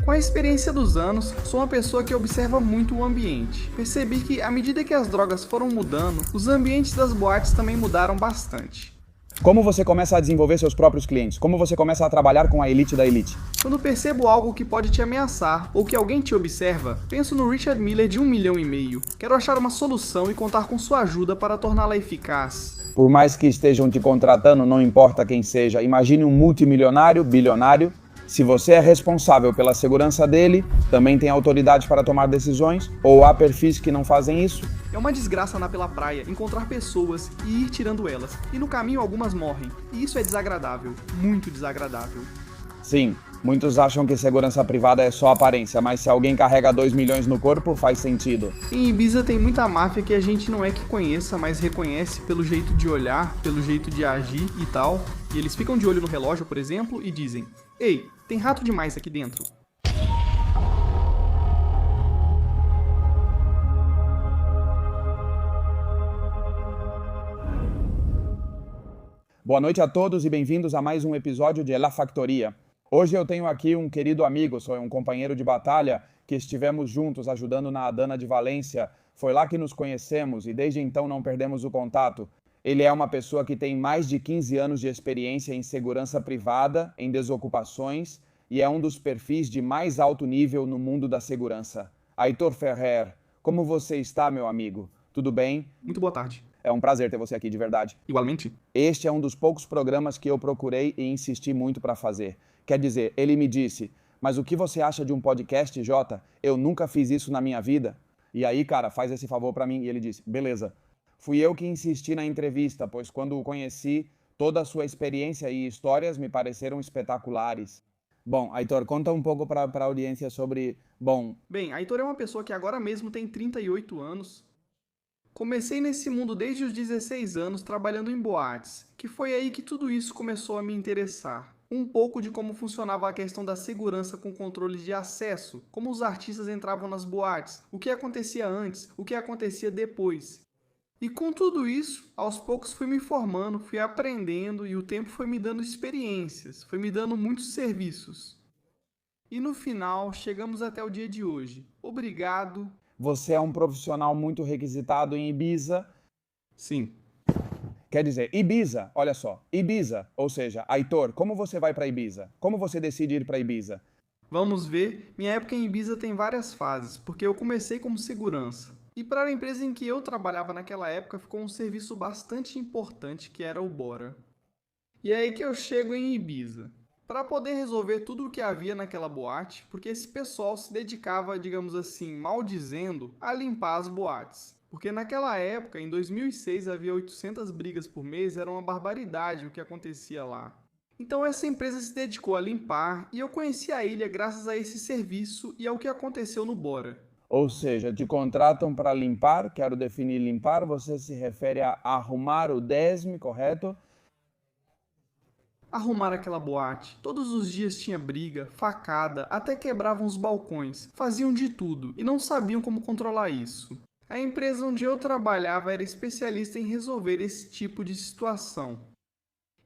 Com a experiência dos anos, sou uma pessoa que observa muito o ambiente. Percebi que, à medida que as drogas foram mudando, os ambientes das boates também mudaram bastante. Como você começa a desenvolver seus próprios clientes? Como você começa a trabalhar com a elite da elite? Quando percebo algo que pode te ameaçar ou que alguém te observa, penso no Richard Miller de 1,5 milhão. Quero achar uma solução e contar com sua ajuda para torná-la eficaz. Por mais que estejam te contratando, não importa quem seja, imagine um multimilionário, bilionário. Se você é responsável pela segurança dele, também tem autoridade para tomar decisões, ou há perfis que não fazem isso. É uma desgraça andar pela praia, encontrar pessoas e ir tirando elas. E no caminho algumas morrem. E isso é desagradável, muito desagradável. Sim, muitos acham que segurança privada é só aparência, mas se alguém carrega 2 milhões no corpo, faz sentido. Em Ibiza tem muita máfia que a gente não é que conheça, mas reconhece pelo jeito de olhar, pelo jeito de agir e tal. E eles ficam de olho no relógio, por exemplo, e dizem: "Ei, tem rato demais aqui dentro." Boa noite a todos e bem-vindos a mais um episódio de La Factoria. Hoje eu tenho aqui um querido amigo, sou um companheiro de batalha que estivemos juntos ajudando na Adana de Valência. Foi lá que nos conhecemos e desde então não perdemos o contato. Ele é uma pessoa que tem mais de 15 anos de experiência em segurança privada, em desocupações e é um dos perfis de mais alto nível no mundo da segurança. Aitor Ferrer, como você está, meu amigo? Tudo bem? Muito boa tarde. É um prazer ter você aqui, de verdade. Igualmente. Este é um dos poucos programas que eu procurei e insisti muito para fazer. Quer dizer, ele me disse, mas o que você acha de um podcast, Jota? Eu nunca fiz isso na minha vida. E aí, cara, faz esse favor para mim. E ele disse, beleza. Fui eu que insisti na entrevista, pois quando o conheci, toda a sua experiência e histórias me pareceram espetaculares. Bom, Aitor, conta um pouco para a audiência sobre... Bem, Aitor é uma pessoa que agora mesmo tem 38 anos. Comecei nesse mundo desde os 16 anos trabalhando em boates, que foi aí que tudo isso começou a me interessar. Um pouco de como funcionava a questão da segurança com controle de acesso, como os artistas entravam nas boates, o que acontecia antes, o que acontecia depois. E com tudo isso, aos poucos fui me formando, fui aprendendo e o tempo foi me dando experiências, foi me dando muitos serviços. E no final, chegamos até o dia de hoje. Obrigado. Você é um profissional muito requisitado em Ibiza. Sim. Quer dizer, Ibiza, olha só, Ibiza, ou seja, Aitor, como você vai para Ibiza? Como você decide ir para Ibiza? Vamos ver, minha época em Ibiza tem várias fases, porque eu comecei como segurança. E para a empresa em que eu trabalhava naquela época ficou um serviço bastante importante que era o Bora. E é aí que eu chego em Ibiza, para poder resolver tudo o que havia naquela boate, porque esse pessoal se dedicava, digamos assim, mal dizendo, a limpar as boates. Porque naquela época, em 2006, havia 800 brigas por mês, era uma barbaridade o que acontecia lá. Então essa empresa se dedicou a limpar e eu conheci a ilha graças a esse serviço e ao que aconteceu no Bora. Ou seja, te contratam para limpar, quero definir limpar, você se refere a arrumar o desme, correto? Arrumar aquela boate. Todos os dias tinha briga, facada, até quebravam os balcões. Faziam de tudo e não sabiam como controlar isso. A empresa onde eu trabalhava era especialista em resolver esse tipo de situação.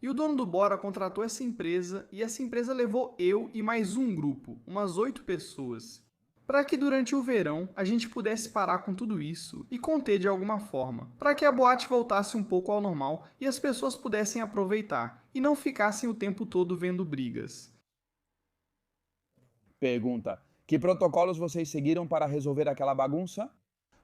E o dono do Bora contratou essa empresa e essa empresa levou eu e mais um grupo, umas 8 pessoas, para que durante o verão a gente pudesse parar com tudo isso e conter de alguma forma, para que a boate voltasse um pouco ao normal e as pessoas pudessem aproveitar e não ficassem o tempo todo vendo brigas. Pergunta, que protocolos vocês seguiram para resolver aquela bagunça?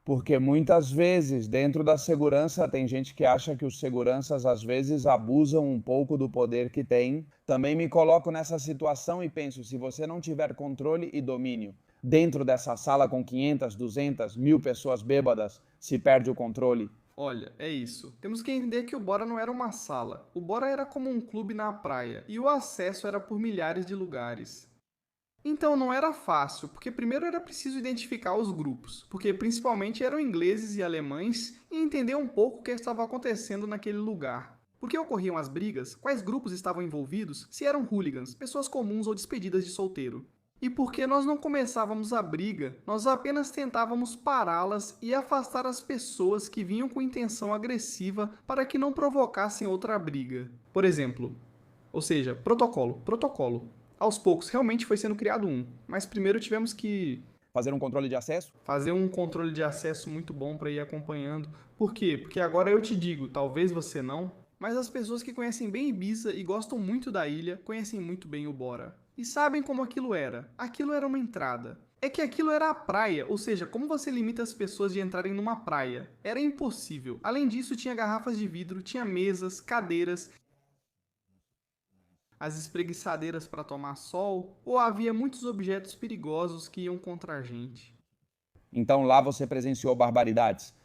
Porque muitas vezes, dentro da segurança, tem gente que acha que os seguranças às vezes abusam um pouco do poder que têm. Também me coloco nessa situação e penso, se você não tiver controle e domínio, dentro dessa sala com 500, 200, 1000 pessoas bêbadas, se perde o controle. Olha, é isso. Temos que entender que o Bora não era uma sala. O Bora era como um clube na praia e o acesso era por milhares de lugares. Então não era fácil, porque primeiro era preciso identificar os grupos, porque principalmente eram ingleses e alemães, e entender um pouco o que estava acontecendo naquele lugar. Por que ocorriam as brigas? Quais grupos estavam envolvidos? Se eram hooligans, pessoas comuns ou despedidas de solteiro. E por que nós não começávamos a briga, nós apenas tentávamos pará-las e afastar as pessoas que vinham com intenção agressiva para que não provocassem outra briga. Por exemplo, protocolo. Aos poucos, realmente foi sendo criado um, mas primeiro tivemos que Fazer um controle de acesso? fazer um controle de acesso muito bom para ir acompanhando. Por quê? Porque agora eu te digo, talvez você não, mas as pessoas que conhecem bem Ibiza e gostam muito da ilha conhecem muito bem o Bora. E sabem como aquilo era. Aquilo era uma entrada. É que aquilo era a praia, ou seja, como você limita as pessoas de entrarem numa praia? Era impossível. Além disso, tinha garrafas de vidro, tinha mesas, cadeiras, as espreguiçadeiras para tomar sol, ou havia muitos objetos perigosos que iam contra a gente. Então lá você presenciou barbaridades.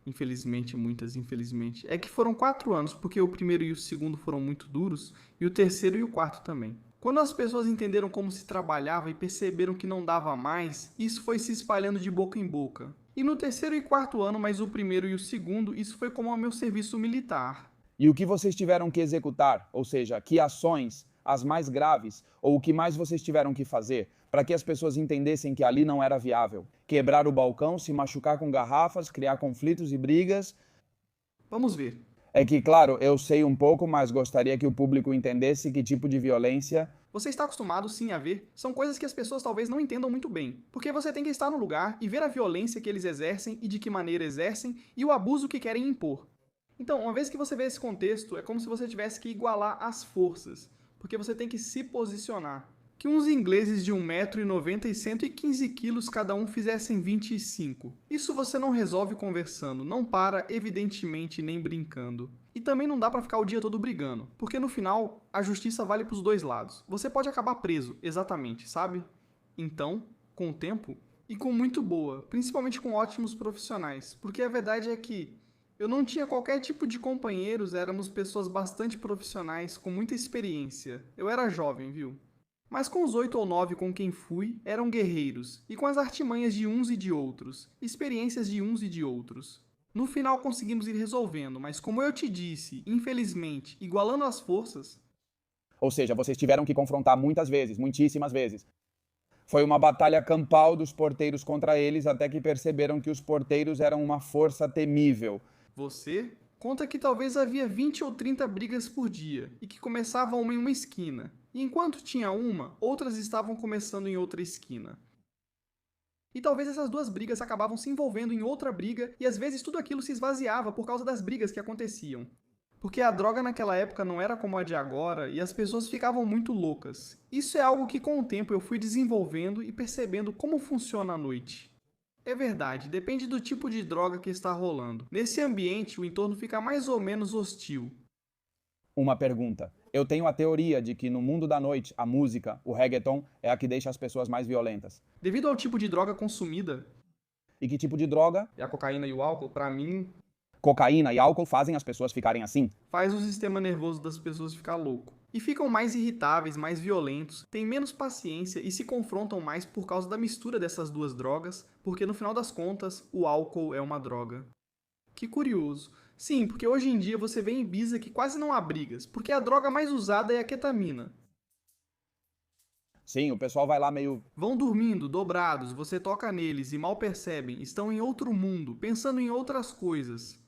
Infelizmente, muitas, infelizmente. É que foram 4 anos, porque o primeiro e o segundo foram muito duros, e o terceiro e o quarto também. Quando as pessoas entenderam como se trabalhava e perceberam que não dava mais, isso foi se espalhando de boca em boca. E no terceiro e quarto ano, mas o primeiro e o segundo, isso foi como ao meu serviço militar. E o que vocês tiveram que executar, ou seja, que ações, as mais graves, ou o que mais vocês tiveram que fazer, para que as pessoas entendessem que ali não era viável? Quebrar o balcão, se machucar com garrafas, criar conflitos e brigas? Vamos ver. É que, claro, eu sei um pouco, mas gostaria que o público entendesse que tipo de violência. Você está acostumado sim a ver, são coisas que as pessoas talvez não entendam muito bem, porque você tem que estar no lugar e ver a violência que eles exercem e de que maneira exercem e o abuso que querem impor. Então, uma vez que você vê esse contexto, é como se você tivesse que igualar as forças, porque você tem que se posicionar. Que uns ingleses de 1,90 m e 115 quilos cada um fizessem 25. Isso você não resolve conversando, não para, evidentemente, nem brincando. E também não dá pra ficar o dia todo brigando, porque no final, a justiça vale pros dois lados. Você pode acabar preso, exatamente, sabe? Então, com o tempo, e com muito boa, principalmente com ótimos profissionais, porque a verdade é que eu não tinha qualquer tipo de companheiros, éramos pessoas bastante profissionais, com muita experiência. Eu era jovem, viu? Mas com os 8 ou 9 com quem fui, eram guerreiros, e com as artimanhas de uns e de outros, experiências de uns e de outros. No final conseguimos ir resolvendo, mas como eu te disse, infelizmente, igualando as forças, Ou seja, vocês tiveram que confrontar muitas vezes, muitíssimas vezes. Foi uma batalha campal dos porteiros contra eles até que perceberam que os porteiros eram uma força temível. você conta que talvez havia 20 ou 30 brigas por dia, e que começava uma em uma esquina, e enquanto tinha uma, outras estavam começando em outra esquina. E talvez essas duas brigas acabavam se envolvendo em outra briga e às vezes tudo aquilo se esvaziava por causa das brigas que aconteciam. Porque a droga naquela época não era como a de agora e as pessoas ficavam muito loucas. Isso é algo que com o tempo eu fui desenvolvendo e percebendo como funciona a noite. É verdade, depende do tipo de droga que está rolando. Nesse ambiente, o entorno fica mais ou menos hostil. Uma pergunta. Eu tenho a teoria de que no mundo da noite, a música, o reggaeton, é a que deixa as pessoas mais violentas. Devido ao tipo de droga consumida, E que tipo de droga? e a cocaína e o álcool, pra mim, Cocaína e álcool fazem as pessoas ficarem assim. faz o sistema nervoso das pessoas ficar louco. E ficam mais irritáveis, mais violentos, têm menos paciência e se confrontam mais por causa da mistura dessas duas drogas, porque no final das contas, o álcool é uma droga. Que curioso. Sim, porque hoje em dia você vê em Ibiza que quase não há brigas, porque a droga mais usada é a ketamina. Sim, o pessoal vai lá meio. Vão dormindo, dobrados, você toca neles e mal percebem, estão em outro mundo, pensando em outras coisas.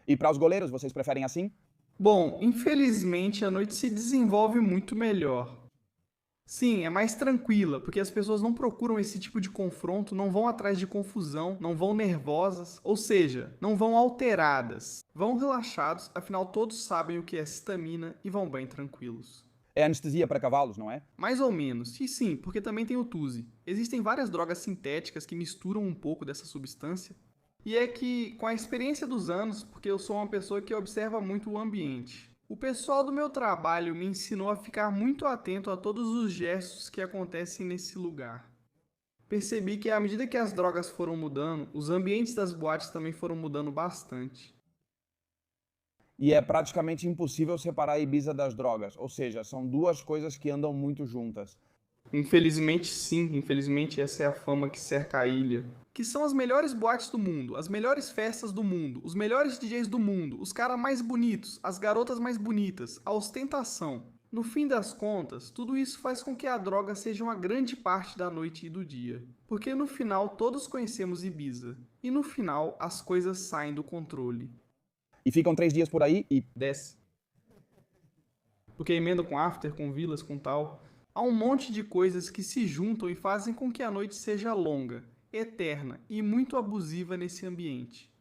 E para os goleiros, vocês preferem assim? Bom, infelizmente a noite se desenvolve muito melhor. Sim, é mais tranquila, porque as pessoas não procuram esse tipo de confronto, não vão atrás de confusão, não vão nervosas, ou seja, não vão alteradas. Vão relaxados, afinal todos sabem o que é citamina e vão bem tranquilos. É anestesia para cavalos, não é? Mais ou menos, e sim, porque também tem o Tuzi. Existem várias drogas sintéticas que misturam um pouco dessa substância. E é que, com a experiência dos anos, porque eu sou uma pessoa que observa muito o ambiente, o pessoal do meu trabalho me ensinou a ficar muito atento a todos os gestos que acontecem nesse lugar. Percebi que à medida que as drogas foram mudando, os ambientes das boates também foram mudando bastante. E é praticamente impossível separar a Ibiza das drogas, ou seja, são duas coisas que andam muito juntas. Infelizmente, sim, infelizmente essa é a fama que cerca a ilha. Que são as melhores boates do mundo, as melhores festas do mundo, os melhores DJs do mundo, os caras mais bonitos, as garotas mais bonitas, a ostentação. No fim das contas, tudo isso faz com que a droga seja uma grande parte da noite e do dia. Porque no final todos conhecemos Ibiza. E no final as coisas saem do controle. E ficam 3 dias por aí e. Desce. Porque emenda com after, com vilas, com tal. Há um monte de coisas que se juntam e fazem com que a noite seja longa, eterna e muito abusiva nesse ambiente.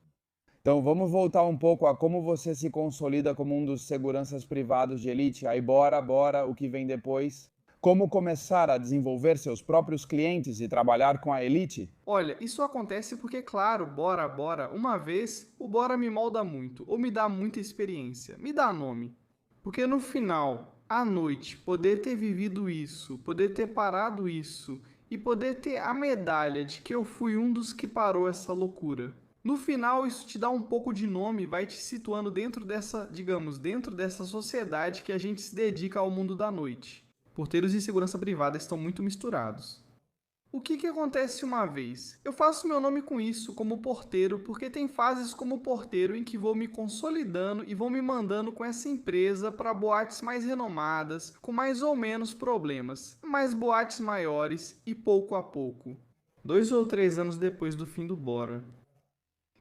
Então vamos voltar um pouco a como você se consolida como um dos seguranças privados de elite. Aí bora, o que vem depois. Como começar a desenvolver seus próprios clientes e trabalhar com a elite? Olha, isso acontece porque, claro, uma vez o Bora me molda muito, ou me dá muita experiência, me dá nome. Porque no final, à noite, poder ter vivido isso, poder ter parado isso e poder ter a medalha de que eu fui um dos que parou essa loucura. No final, isso te dá um pouco de nome, vai te situando dentro dessa, digamos, dentro dessa sociedade que a gente se dedica ao mundo da noite. Porteiros e segurança privada estão muito misturados. O que acontece uma vez? Eu faço meu nome com isso, como porteiro, porque tem fases como porteiro em que vou me consolidando e vou me mandando com essa empresa para boates mais renomadas, com mais ou menos problemas, mas boates maiores e pouco a pouco. 2 ou 3 anos depois do fim do Bora.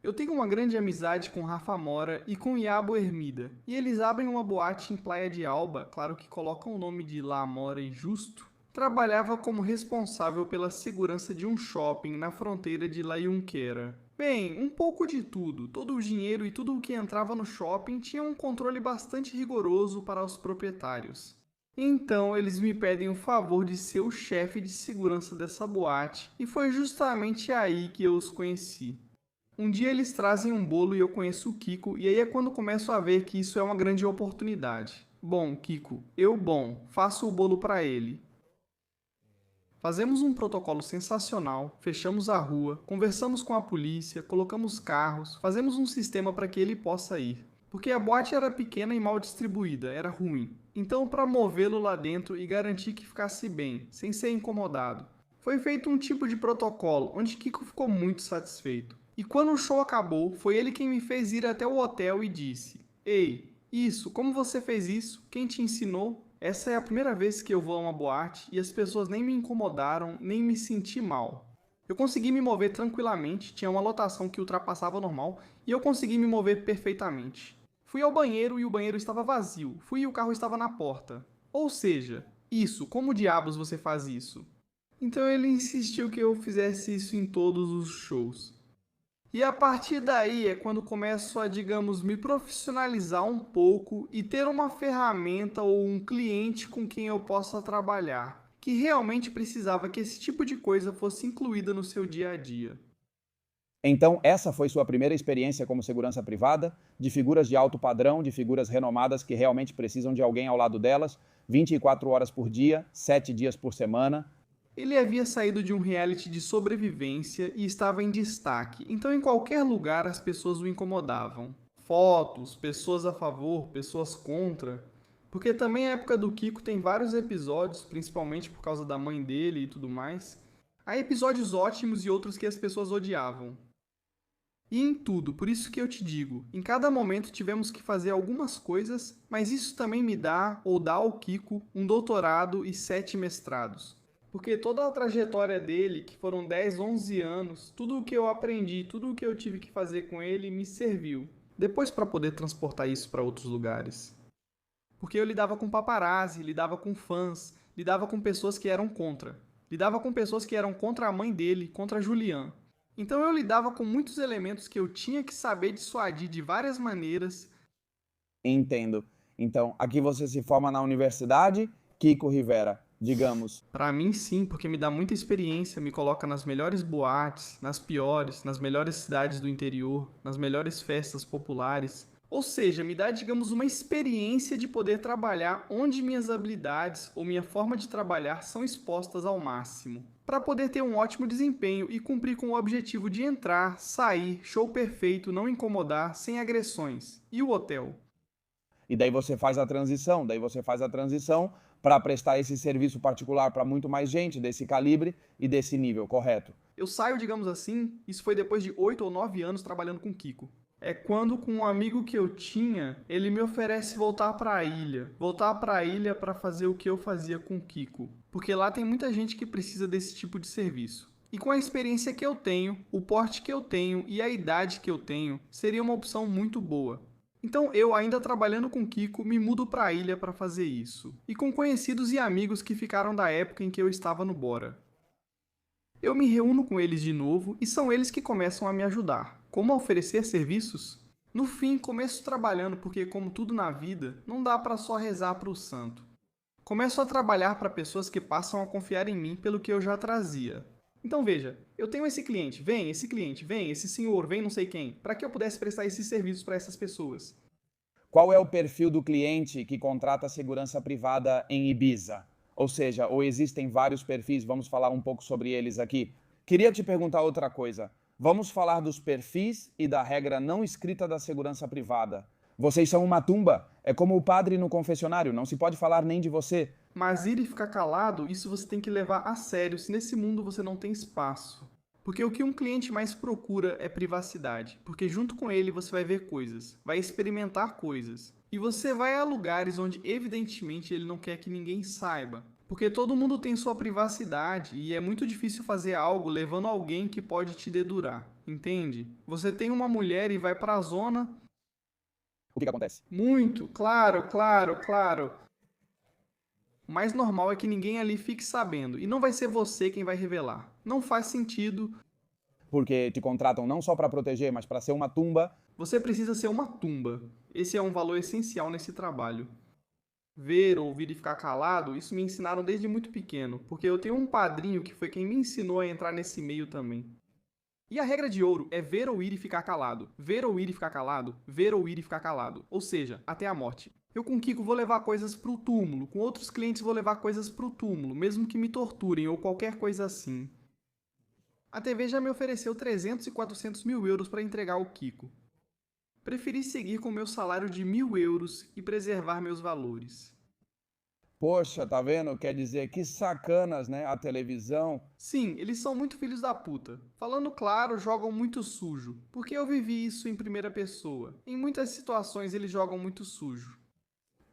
Eu tenho uma grande amizade com Rafa Mora e com Iabo Hermida, e eles abrem uma boate em Praia de Alba, claro que colocam o nome de La Mora e Justo. Trabalhava como responsável pela segurança de um shopping na fronteira de La Junquera. Bem, um pouco de tudo. Todo o dinheiro e tudo o que entrava no shopping tinha um controle bastante rigoroso para os proprietários. Então eles me pedem o favor de ser o chefe de segurança dessa boate, e foi justamente aí que eu os conheci. Um dia eles trazem um bolo e eu conheço o Kiko, e aí é quando começo a ver que isso é uma grande oportunidade. Bom, Kiko, faço o bolo para ele. Fazemos um protocolo sensacional, fechamos a rua, conversamos com a polícia, colocamos carros, fazemos um sistema para que ele possa ir. Porque a boate era pequena e mal distribuída, era ruim. Então, para movê-lo lá dentro e garantir que ficasse bem, sem ser incomodado, foi feito um tipo de protocolo onde Kiko ficou muito satisfeito. E quando o show acabou, foi ele quem me fez ir até o hotel e disse: Ei, como você fez isso? Quem te ensinou? Essa é a primeira vez que eu vou a uma boate e as pessoas nem me incomodaram, nem me senti mal. Eu consegui me mover tranquilamente, tinha uma lotação que ultrapassava o normal e eu consegui me mover perfeitamente. Fui ao banheiro e o banheiro estava vazio, fui e o carro estava na porta. Ou seja, como diabos você faz isso? Então ele insistiu que eu fizesse isso em todos os shows. E a partir daí é quando começo a, digamos, me profissionalizar um pouco e ter uma ferramenta ou um cliente com quem eu possa trabalhar, que realmente precisava que esse tipo de coisa fosse incluída no seu dia a dia. Então, essa foi sua primeira experiência como segurança privada, de figuras de alto padrão, de figuras renomadas que realmente precisam de alguém ao lado delas, 24 horas por dia, 7 dias por semana. Ele havia saído de um reality de sobrevivência e estava em destaque, então em qualquer lugar as pessoas o incomodavam. Fotos, pessoas a favor, pessoas contra. Porque também a época do Kiko tem vários episódios, principalmente por causa da mãe dele e tudo mais. Há episódios ótimos e outros que as pessoas odiavam. E em tudo, por isso que eu te digo, em cada momento tivemos que fazer algumas coisas, mas isso também me dá, ou dá ao Kiko, um doutorado e 7 mestrados. Porque toda a trajetória dele, que foram 10, 11 anos, tudo o que eu aprendi, tudo o que eu tive que fazer com ele me serviu. Depois para poder transportar isso para outros lugares. Porque eu lidava com paparazzi, lidava com fãs, lidava com pessoas que eram contra. Lidava com pessoas que eram contra a mãe dele, contra a Julian. Então eu lidava com muitos elementos que eu tinha que saber dissuadir de várias maneiras. Entendo. Então, aqui você se forma na universidade, Kiko Rivera, digamos. Pra mim sim, porque me dá muita experiência, me coloca nas melhores boates, nas piores, nas melhores cidades do interior, nas melhores festas populares. Ou seja, me dá, digamos, uma experiência de poder trabalhar onde minhas habilidades ou minha forma de trabalhar são expostas ao máximo, para poder ter um ótimo desempenho e cumprir com o objetivo de entrar, sair, show perfeito, não incomodar, sem agressões. E o hotel? E daí você faz a transição, para prestar esse serviço particular para muito mais gente desse calibre e desse nível, correto? Eu saio, digamos assim, isso foi depois de 8 ou 9 anos trabalhando com Kiko. É quando, com um amigo que eu tinha, ele me oferece voltar para a ilha. Voltar para a ilha para fazer o que eu fazia com o Kiko. Porque lá tem muita gente que precisa desse tipo de serviço. E com a experiência que eu tenho, o porte que eu tenho e a idade que eu tenho, seria uma opção muito boa. Então eu, ainda trabalhando com Kiko, me mudo para a ilha para fazer isso. E com conhecidos e amigos que ficaram da época em que eu estava no Bora. Eu me reúno com eles de novo e são eles que começam a me ajudar. Como a oferecer serviços? No fim, começo trabalhando porque, como tudo na vida, não dá para só rezar para o santo. Começo a trabalhar para pessoas que passam a confiar em mim pelo que eu já trazia. Então veja, eu tenho esse cliente, vem, esse senhor, vem não sei quem, para que eu pudesse prestar esses serviços para essas pessoas. Qual é o perfil do cliente que contrata segurança privada em Ibiza? Ou seja, ou existem vários perfis, vamos falar um pouco sobre eles aqui. Queria te perguntar outra coisa. Vamos falar dos perfis e da regra não escrita da segurança privada. Vocês são uma tumba, é como o padre no confessionário, não se pode falar nem de você. Mas ir e ficar calado, isso você tem que levar a sério se nesse mundo você não tem espaço. Porque o que um cliente mais procura é privacidade, porque junto com ele você vai ver coisas, vai experimentar coisas. E você vai a lugares onde evidentemente ele não quer que ninguém saiba. Porque todo mundo tem sua privacidade e é muito difícil fazer algo levando alguém que pode te dedurar, entende? Você tem uma mulher e vai para a zona. O que acontece? Muito, claro. O mais normal é que ninguém ali fique sabendo, e não vai ser você quem vai revelar. Não faz sentido. Porque te contratam não só para proteger, mas para ser uma tumba. Você precisa ser uma tumba. Esse é um valor essencial nesse trabalho. Ver, ouvir e ficar calado, isso me ensinaram desde muito pequeno, porque eu tenho um padrinho que foi quem me ensinou a entrar nesse meio também. E a regra de ouro é ver, ouvir e ficar calado. Ver, ouvir e ficar calado. Ver, ouvir e ficar calado. Ou seja, até a morte. Eu com o Kiko vou levar coisas pro túmulo, com outros clientes vou levar coisas pro túmulo, mesmo que me torturem ou qualquer coisa assim. A TV já me ofereceu 300 e 400 mil euros para entregar o Kiko. Preferi seguir com meu salário de 1.000 euros e preservar meus valores. Poxa, tá vendo? Quer dizer, que sacanas, né? A televisão. Sim, eles são muito filhos da puta. Falando claro, jogam muito sujo. Porque eu vivi isso em primeira pessoa. Em muitas situações eles jogam muito sujo.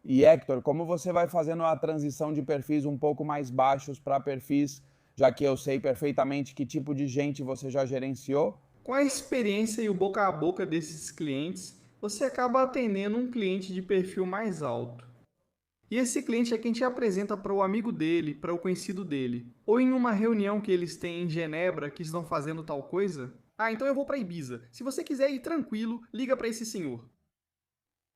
E Hector, como você vai fazendo a transição de perfis um pouco mais baixos para perfis, já que eu sei perfeitamente que tipo de gente você já gerenciou? Com a experiência e o boca a boca desses clientes, você acaba atendendo um cliente de perfil mais alto. E esse cliente é quem te apresenta para o amigo dele, para o conhecido dele. Ou em uma reunião que eles têm em Genebra que estão fazendo tal coisa. Ah, então eu vou para Ibiza. Se você quiser ir tranquilo, liga para esse senhor.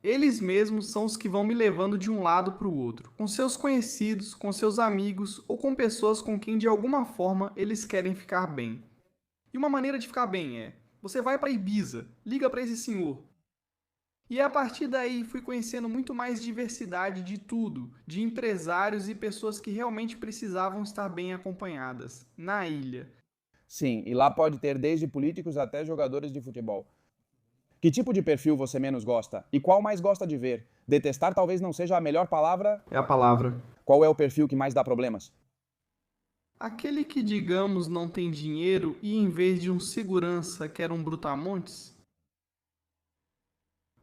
Eles mesmos são os que vão me levando de um lado para o outro, com seus conhecidos, com seus amigos ou com pessoas com quem de alguma forma eles querem ficar bem. E uma maneira de ficar bem é: você vai para Ibiza, liga para esse senhor. E a partir daí fui conhecendo muito mais diversidade de tudo, de empresários e pessoas que realmente precisavam estar bem acompanhadas, na ilha. Sim, e lá pode ter desde políticos até jogadores de futebol. Que tipo de perfil você menos gosta? E qual mais gosta de ver? Detestar talvez não seja a melhor palavra. É a palavra. Qual é o perfil que mais dá problemas? Aquele que, digamos, não tem dinheiro e em vez de um segurança quer um brutamontes?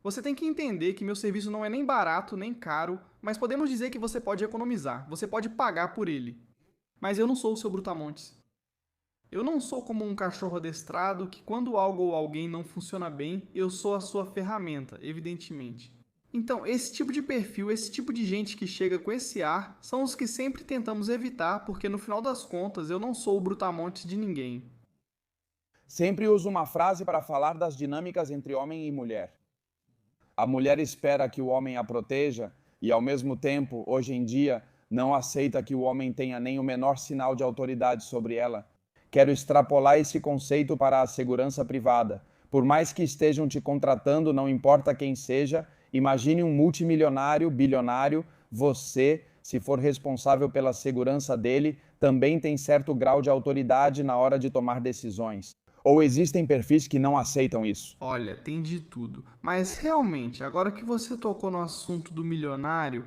Você tem que entender que meu serviço não é nem barato nem caro, mas podemos dizer que você pode economizar, você pode pagar por ele. Mas eu não sou o seu brutamontes. Eu não sou como um cachorro adestrado que, quando algo ou alguém não funciona bem, eu sou a sua ferramenta, evidentemente. Então, esse tipo de perfil, esse tipo de gente que chega com esse ar, são os que sempre tentamos evitar, porque no final das contas eu não sou o brutamontes de ninguém. Sempre uso uma frase para falar das dinâmicas entre homem e mulher. A mulher espera que o homem a proteja e, ao mesmo tempo, hoje em dia, não aceita que o homem tenha nem o menor sinal de autoridade sobre ela. Quero extrapolar esse conceito para a segurança privada. Por mais que estejam te contratando, não importa quem seja, imagine um multimilionário, bilionário, você, se for responsável pela segurança dele, também tem certo grau de autoridade na hora de tomar decisões. Ou existem perfis que não aceitam isso? Olha, tem de tudo. Mas realmente, agora que você tocou no assunto do milionário,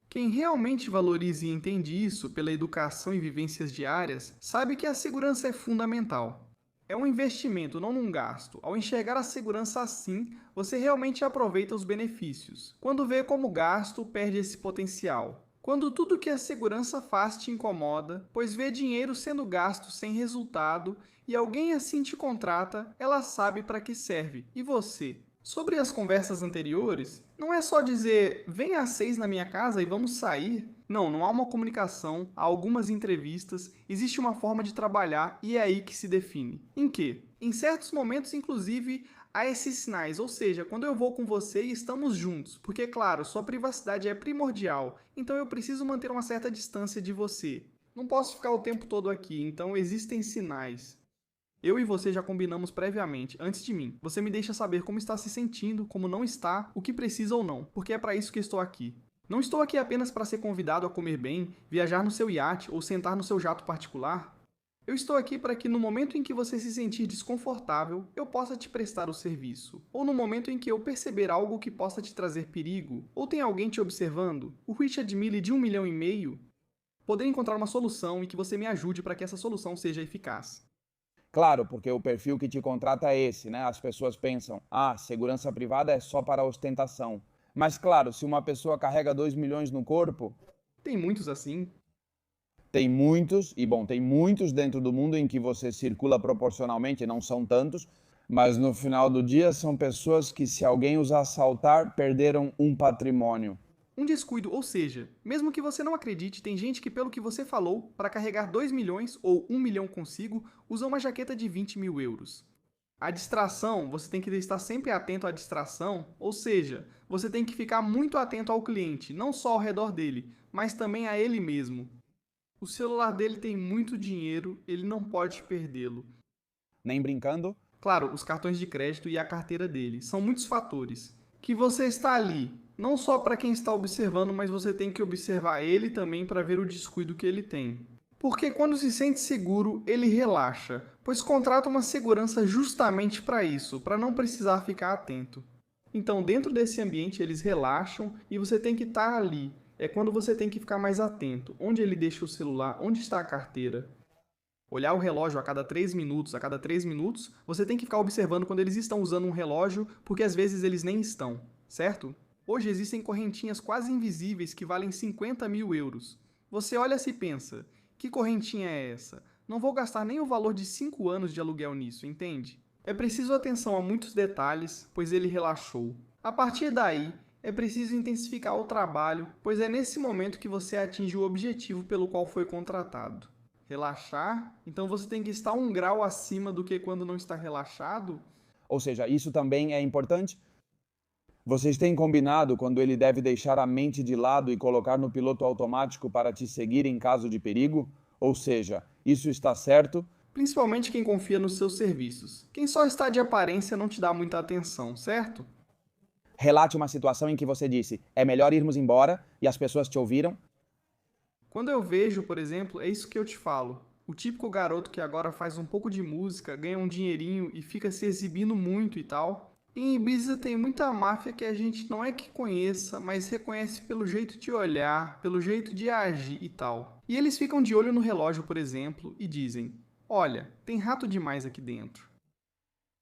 quem realmente valoriza e entende isso pela educação e vivências diárias, sabe que a segurança é fundamental. É um investimento, não um gasto. Ao enxergar a segurança assim, você realmente aproveita os benefícios. Quando vê como gasto, perde esse potencial. Quando tudo que a segurança faz te incomoda, pois vê dinheiro sendo gasto sem resultado e alguém assim te contrata, ela sabe para que serve. E você? Sobre as conversas anteriores, não é só dizer vem às 6 na minha casa e vamos sair. Não, não há uma comunicação, há algumas entrevistas, existe uma forma de trabalhar e é aí que se define. Em quê? Em certos momentos, inclusive, há esses sinais, ou seja, quando eu vou com você e estamos juntos, porque, claro, sua privacidade é primordial, então eu preciso manter uma certa distância de você. Não posso ficar o tempo todo aqui, então existem sinais. Eu e você já combinamos previamente, antes de mim. Você me deixa saber como está se sentindo, como não está, o que precisa ou não, porque é para isso que estou aqui. Não estou aqui apenas para ser convidado a comer bem, viajar no seu iate ou sentar no seu jato particular. Eu estou aqui para que no momento em que você se sentir desconfortável, eu possa te prestar o serviço. Ou no momento em que eu perceber algo que possa te trazer perigo, ou tem alguém te observando, o Richard Mille de 1,5 milhão, poder encontrar uma solução e que você me ajude para que essa solução seja eficaz. Claro, porque o perfil que te contrata é esse, né? As pessoas pensam, segurança privada é só para ostentação. Mas claro, se uma pessoa carrega 2 milhões no corpo, Tem muitos assim. tem muitos, e bom, tem muitos dentro do mundo em que você circula proporcionalmente, não são tantos, mas no final do dia são pessoas que, se alguém os assaltar, perderam um patrimônio. Um descuido, ou seja, mesmo que você não acredite, tem gente que, pelo que você falou, para carregar 2 milhões ou 1 milhão consigo, usa uma jaqueta de 20 mil euros. A distração, você tem que estar sempre atento à distração, ou seja, você tem que ficar muito atento ao cliente, não só ao redor dele, mas também a ele mesmo. O celular dele tem muito dinheiro, ele não pode perdê-lo. Nem brincando? Claro, os cartões de crédito e a carteira dele. São muitos fatores. Que você está ali, não só para quem está observando, mas você tem que observar ele também para ver o descuido que ele tem. Porque quando se sente seguro, ele relaxa, pois contrata uma segurança justamente para isso, para não precisar ficar atento. Então, dentro desse ambiente, eles relaxam e você tem que estar ali. É quando você tem que ficar mais atento. Onde ele deixa o celular? Onde está a carteira? Olhar o relógio a cada 3 minutos, você tem que ficar observando quando eles estão usando um relógio, porque às vezes eles nem estão, certo? Hoje existem correntinhas quase invisíveis que valem 50 mil euros. Você olha-se e pensa, que correntinha é essa? Não vou gastar nem o valor de 5 anos de aluguel nisso, entende? É preciso atenção a muitos detalhes, pois ele relaxou. A partir daí, é preciso intensificar o trabalho, pois é nesse momento que você atinge o objetivo pelo qual foi contratado. Relaxar, então você tem que estar um grau acima do que quando não está relaxado. Ou seja, isso também é importante? Vocês têm combinado quando ele deve deixar a mente de lado e colocar no piloto automático para te seguir em caso de perigo? Ou seja, isso está certo? Principalmente quem confia nos seus serviços. Quem só está de aparência não te dá muita atenção, certo? Relate uma situação em que você disse, é melhor irmos embora, e as pessoas te ouviram. Quando eu vejo, por exemplo, é isso que eu te falo. O típico garoto que agora faz um pouco de música, ganha um dinheirinho e fica se exibindo muito e tal. Em Ibiza tem muita máfia que a gente não é que conheça, mas reconhece pelo jeito de olhar, pelo jeito de agir e tal. E eles ficam de olho no relógio, por exemplo, e dizem: olha, tem rato demais aqui dentro.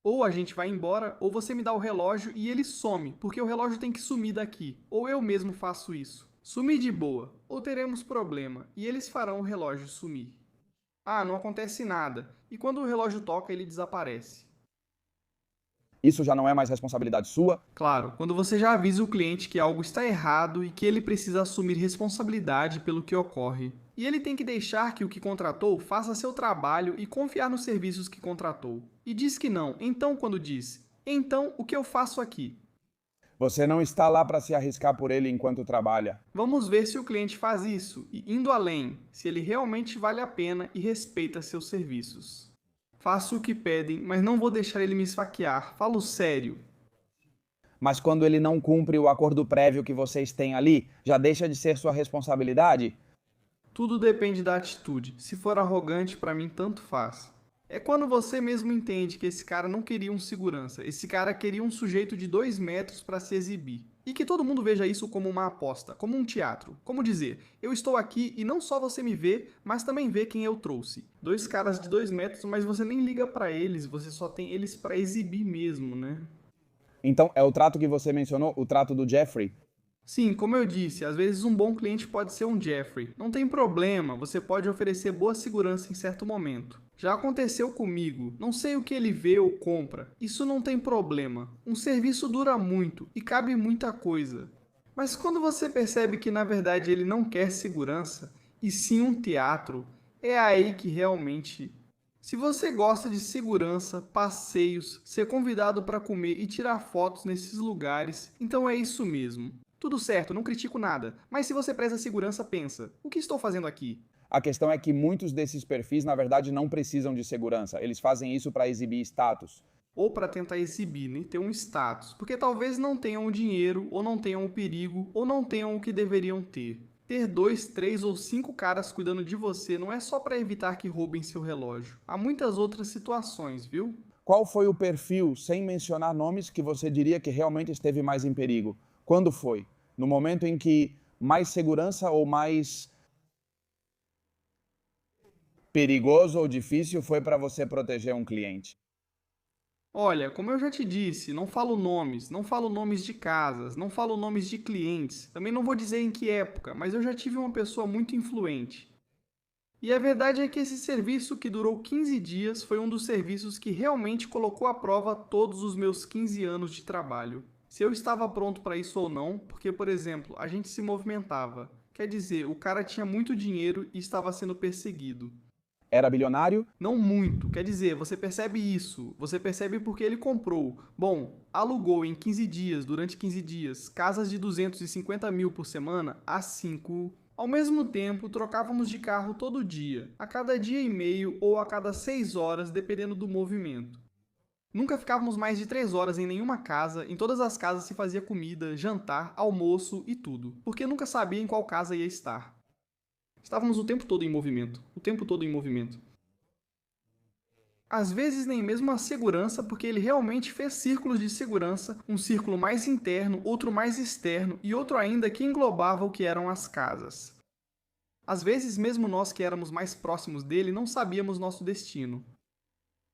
Ou a gente vai embora, ou você me dá o relógio e ele some, porque o relógio tem que sumir daqui. Ou eu mesmo faço isso. Sumir de boa, ou teremos problema, e eles farão o relógio sumir. Não acontece nada, e quando o relógio toca, ele desaparece. Isso já não é mais responsabilidade sua? Claro, quando você já avisa o cliente que algo está errado e que ele precisa assumir responsabilidade pelo que ocorre. E ele tem que deixar que o que contratou faça seu trabalho e confiar nos serviços que contratou. E diz que não, então quando diz, então o que eu faço aqui? Você não está lá para se arriscar por ele enquanto trabalha. Vamos ver se o cliente faz isso e, indo além, se ele realmente vale a pena e respeita seus serviços. Faço o que pedem, mas não vou deixar ele me esfaquear. Falo sério. Mas quando ele não cumpre o acordo prévio que vocês têm ali, já deixa de ser sua responsabilidade? Tudo depende da atitude. Se for arrogante, pra mim tanto faz. É quando você mesmo entende que esse cara não queria um segurança, esse cara queria um sujeito de 2 metros para se exibir. E que todo mundo veja isso como uma aposta, como um teatro. Como dizer, eu estou aqui e não só você me vê, mas também vê quem eu trouxe. 2 caras de 2 metros, mas você nem liga para eles, você só tem eles para exibir mesmo, né? Então, é o trato que você mencionou, o trato do Jeffrey? Sim, como eu disse, às vezes um bom cliente pode ser um Jeffrey. Não tem problema, você pode oferecer boa segurança em certo momento. Já aconteceu comigo, não sei o que ele vê ou compra. Isso não tem problema. Um serviço dura muito e cabe muita coisa. Mas quando você percebe que na verdade ele não quer segurança, e sim um teatro, é aí que realmente. Se você gosta de segurança, passeios, ser convidado para comer e tirar fotos nesses lugares, então é isso mesmo. Tudo certo, não critico nada, mas se você preza segurança, pensa: o que estou fazendo aqui? A questão é que muitos desses perfis, na verdade, não precisam de segurança. Eles fazem isso para exibir status. Ou para tentar exibir, né, ter um status, porque talvez não tenham o dinheiro, ou não tenham o perigo, ou não tenham o que deveriam ter. Ter 2, 3 ou 5 caras cuidando de você não é só para evitar que roubem seu relógio. Há muitas outras situações, viu? Qual foi o perfil, sem mencionar nomes, que você diria que realmente esteve mais em perigo? Quando foi? No momento em que mais segurança ou mais perigoso ou difícil foi para você proteger um cliente? Olha, como eu já te disse, não falo nomes de casas, não falo nomes de clientes. Também não vou dizer em que época, mas eu já tive uma pessoa muito influente. E a verdade é que esse serviço, que durou 15 dias, foi um dos serviços que realmente colocou à prova todos os meus 15 anos de trabalho. Se eu estava pronto para isso ou não, porque, por exemplo, a gente se movimentava. Quer dizer, o cara tinha muito dinheiro e estava sendo perseguido. Era bilionário? Não muito, quer dizer, você percebe isso, você percebe porque ele comprou. Bom, alugou em 15 dias, durante 15 dias, casas de 250 mil por semana a 5. Ao mesmo tempo, trocávamos de carro todo dia, a cada dia e meio ou a cada 6 horas, dependendo do movimento. Nunca ficávamos mais de 3 horas em nenhuma casa, em todas as casas se fazia comida, jantar, almoço e tudo, porque nunca sabia em qual casa ia estar. Estávamos o tempo todo em movimento, o tempo todo em movimento. Às vezes nem mesmo a segurança, porque ele realmente fez círculos de segurança, um círculo mais interno, outro mais externo e outro ainda que englobava o que eram as casas. Às vezes, mesmo nós que éramos mais próximos dele não sabíamos nosso destino.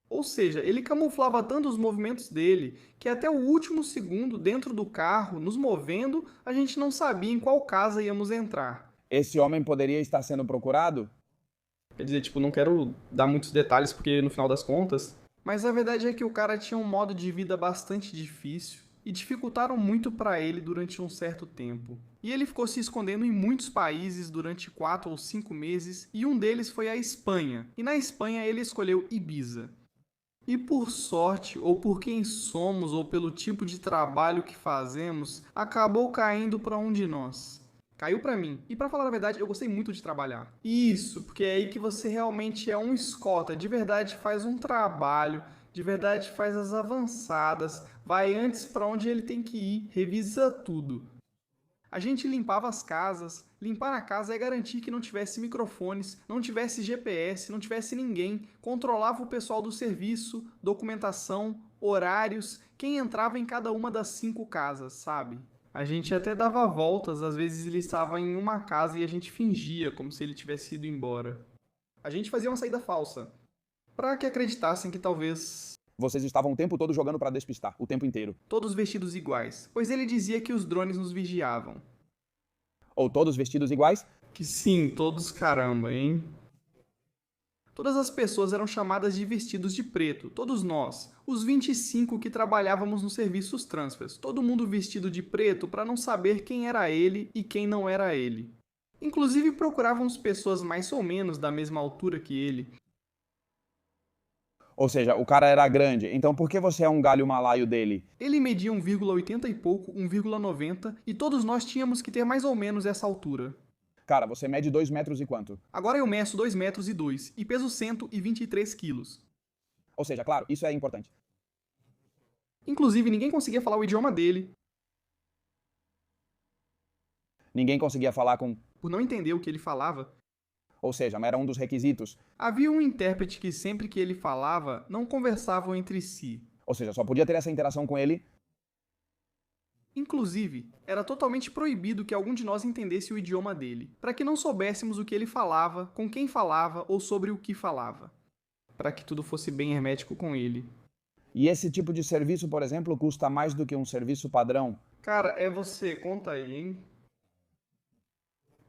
Ou seja, ele camuflava tanto os movimentos dele que até o último segundo dentro do carro, nos movendo, a gente não sabia em qual casa íamos entrar. Esse homem poderia estar sendo procurado? Quer dizer, tipo, não quero dar muitos detalhes porque no final das contas. Mas a verdade é que o cara tinha um modo de vida bastante difícil e dificultaram muito para ele durante um certo tempo. E ele ficou se escondendo em muitos países durante 4 ou 5 meses e um deles foi a Espanha. E na Espanha ele escolheu Ibiza. E por sorte, ou por quem somos, ou pelo tipo de trabalho que fazemos, acabou caindo para um de nós. Caiu pra mim. E pra falar a verdade, eu gostei muito de trabalhar. Isso, porque é aí que você realmente é um escolta, de verdade faz um trabalho, de verdade faz as avançadas, vai antes pra onde ele tem que ir, revisa tudo. A gente limpava as casas. Limpar a casa é garantir que não tivesse microfones, não tivesse GPS, não tivesse ninguém. Controlava o pessoal do serviço, documentação, horários, quem entrava em cada uma das 5 casas, sabe? A gente até dava voltas, às vezes ele estava em uma casa e a gente fingia como se ele tivesse ido embora. A gente fazia uma saída falsa, para que acreditassem que talvez Vocês estavam o tempo todo jogando para despistar, o tempo inteiro. todos vestidos iguais, pois ele dizia que os drones nos vigiavam. Ou todos vestidos iguais? Que sim, todos caramba, hein? Todas as pessoas eram chamadas de vestidos de preto, todos nós, os 25 que trabalhávamos nos serviços transfers, todo mundo vestido de preto para não saber quem era ele e quem não era ele. Inclusive procurávamos pessoas mais ou menos da mesma altura que ele. Ou seja, o cara era grande, então por que você é um galho malaio dele? Ele media 1,80 e pouco, 1,90 e todos nós tínhamos que ter mais ou menos essa altura. Cara, você mede 2 metros e quanto? Agora eu meço 2 metros e 2 e peso 123 quilos. Ou seja, claro, isso é importante. Inclusive ninguém conseguia falar o idioma dele, Ninguém conseguia falar com... por não entender o que ele falava. Ou seja, era um dos requisitos. Havia um intérprete que sempre que ele falava, não conversavam entre si. Ou seja, só podia ter essa interação com ele. Inclusive, era totalmente proibido que algum de nós entendesse o idioma dele, para que não soubéssemos o que ele falava, com quem falava ou sobre o que falava, para que tudo fosse bem hermético com ele. E esse tipo de serviço, por exemplo, custa mais do que um serviço padrão. Cara, é você, conta aí, hein?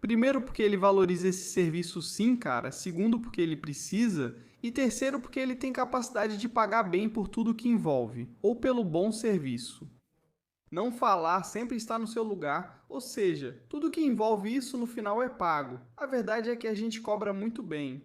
Primeiro, porque ele valoriza esse serviço sim, cara. Segundo, porque ele precisa. E terceiro, porque ele tem capacidade de pagar bem por tudo que envolve, ou pelo bom serviço. Não falar sempre está no seu lugar, ou seja, tudo que envolve isso no final é pago. A verdade é que a gente cobra muito bem.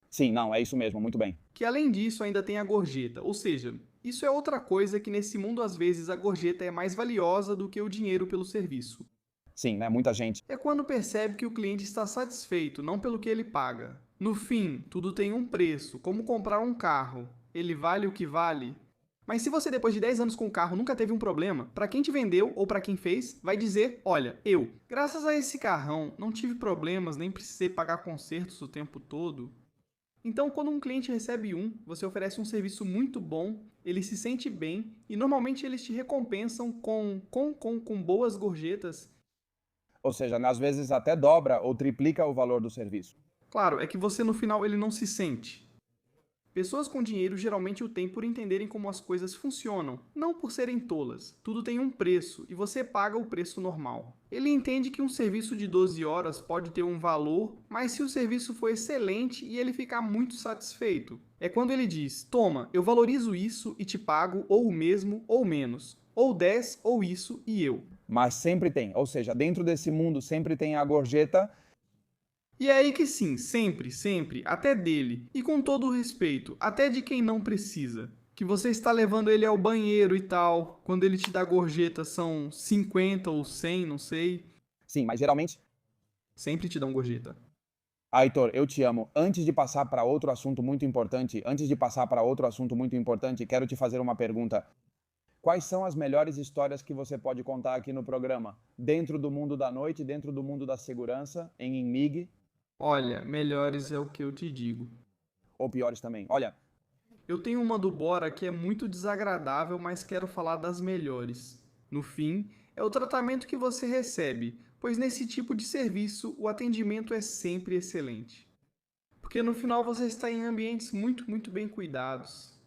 Sim, não, é isso mesmo, muito bem. Que além disso ainda tem a gorjeta, ou seja, isso é outra coisa que nesse mundo às vezes a gorjeta é mais valiosa do que o dinheiro pelo serviço. Sim, né? Muita gente. É quando percebe que o cliente está satisfeito, não pelo que ele paga. No fim, tudo tem um preço, como comprar um carro. Ele vale o que vale? Mas se você depois de 10 anos com o carro nunca teve um problema, para quem te vendeu ou para quem fez, vai dizer: "Olha, graças a esse carrão, não tive problemas, nem precisei pagar consertos o tempo todo". Então, quando um cliente recebe você oferece um serviço muito bom, ele se sente bem e normalmente eles te recompensam com boas gorjetas. Ou seja, às vezes até dobra ou triplica o valor do serviço. Claro, é que você no final ele não se sente. Pessoas com dinheiro geralmente o têm por entenderem como as coisas funcionam, não por serem tolas. Tudo tem um preço e você paga o preço normal. Ele entende que um serviço de 12 horas pode ter um valor, mas se o serviço for excelente e ele ficar muito satisfeito. É quando ele diz: "Toma, eu valorizo isso e te pago ou o mesmo ou menos, ou 10 ou isso e eu". Mas sempre tem, ou seja, dentro desse mundo sempre tem a gorjeta. E é aí que sim, sempre, sempre, até dele, e com todo o respeito, até de quem não precisa. Que você está levando ele ao banheiro e tal, quando ele te dá gorjeta são 50 ou 100, não sei, Sim, mas geralmente. sempre te dão gorjeta. Aitor, eu te amo. Antes de passar para outro assunto muito importante, quero te fazer uma pergunta. Quais são as melhores histórias que você pode contar aqui no programa? Dentro do mundo da noite, dentro do mundo da segurança, em MIG, Olha, melhores é o que eu te digo. ou piores também. Olha, Eu tenho uma do Bora que é muito desagradável, mas quero falar das melhores. No fim, é o tratamento que você recebe, pois nesse tipo de serviço o atendimento é sempre excelente. Porque no final você está em ambientes muito bem cuidados.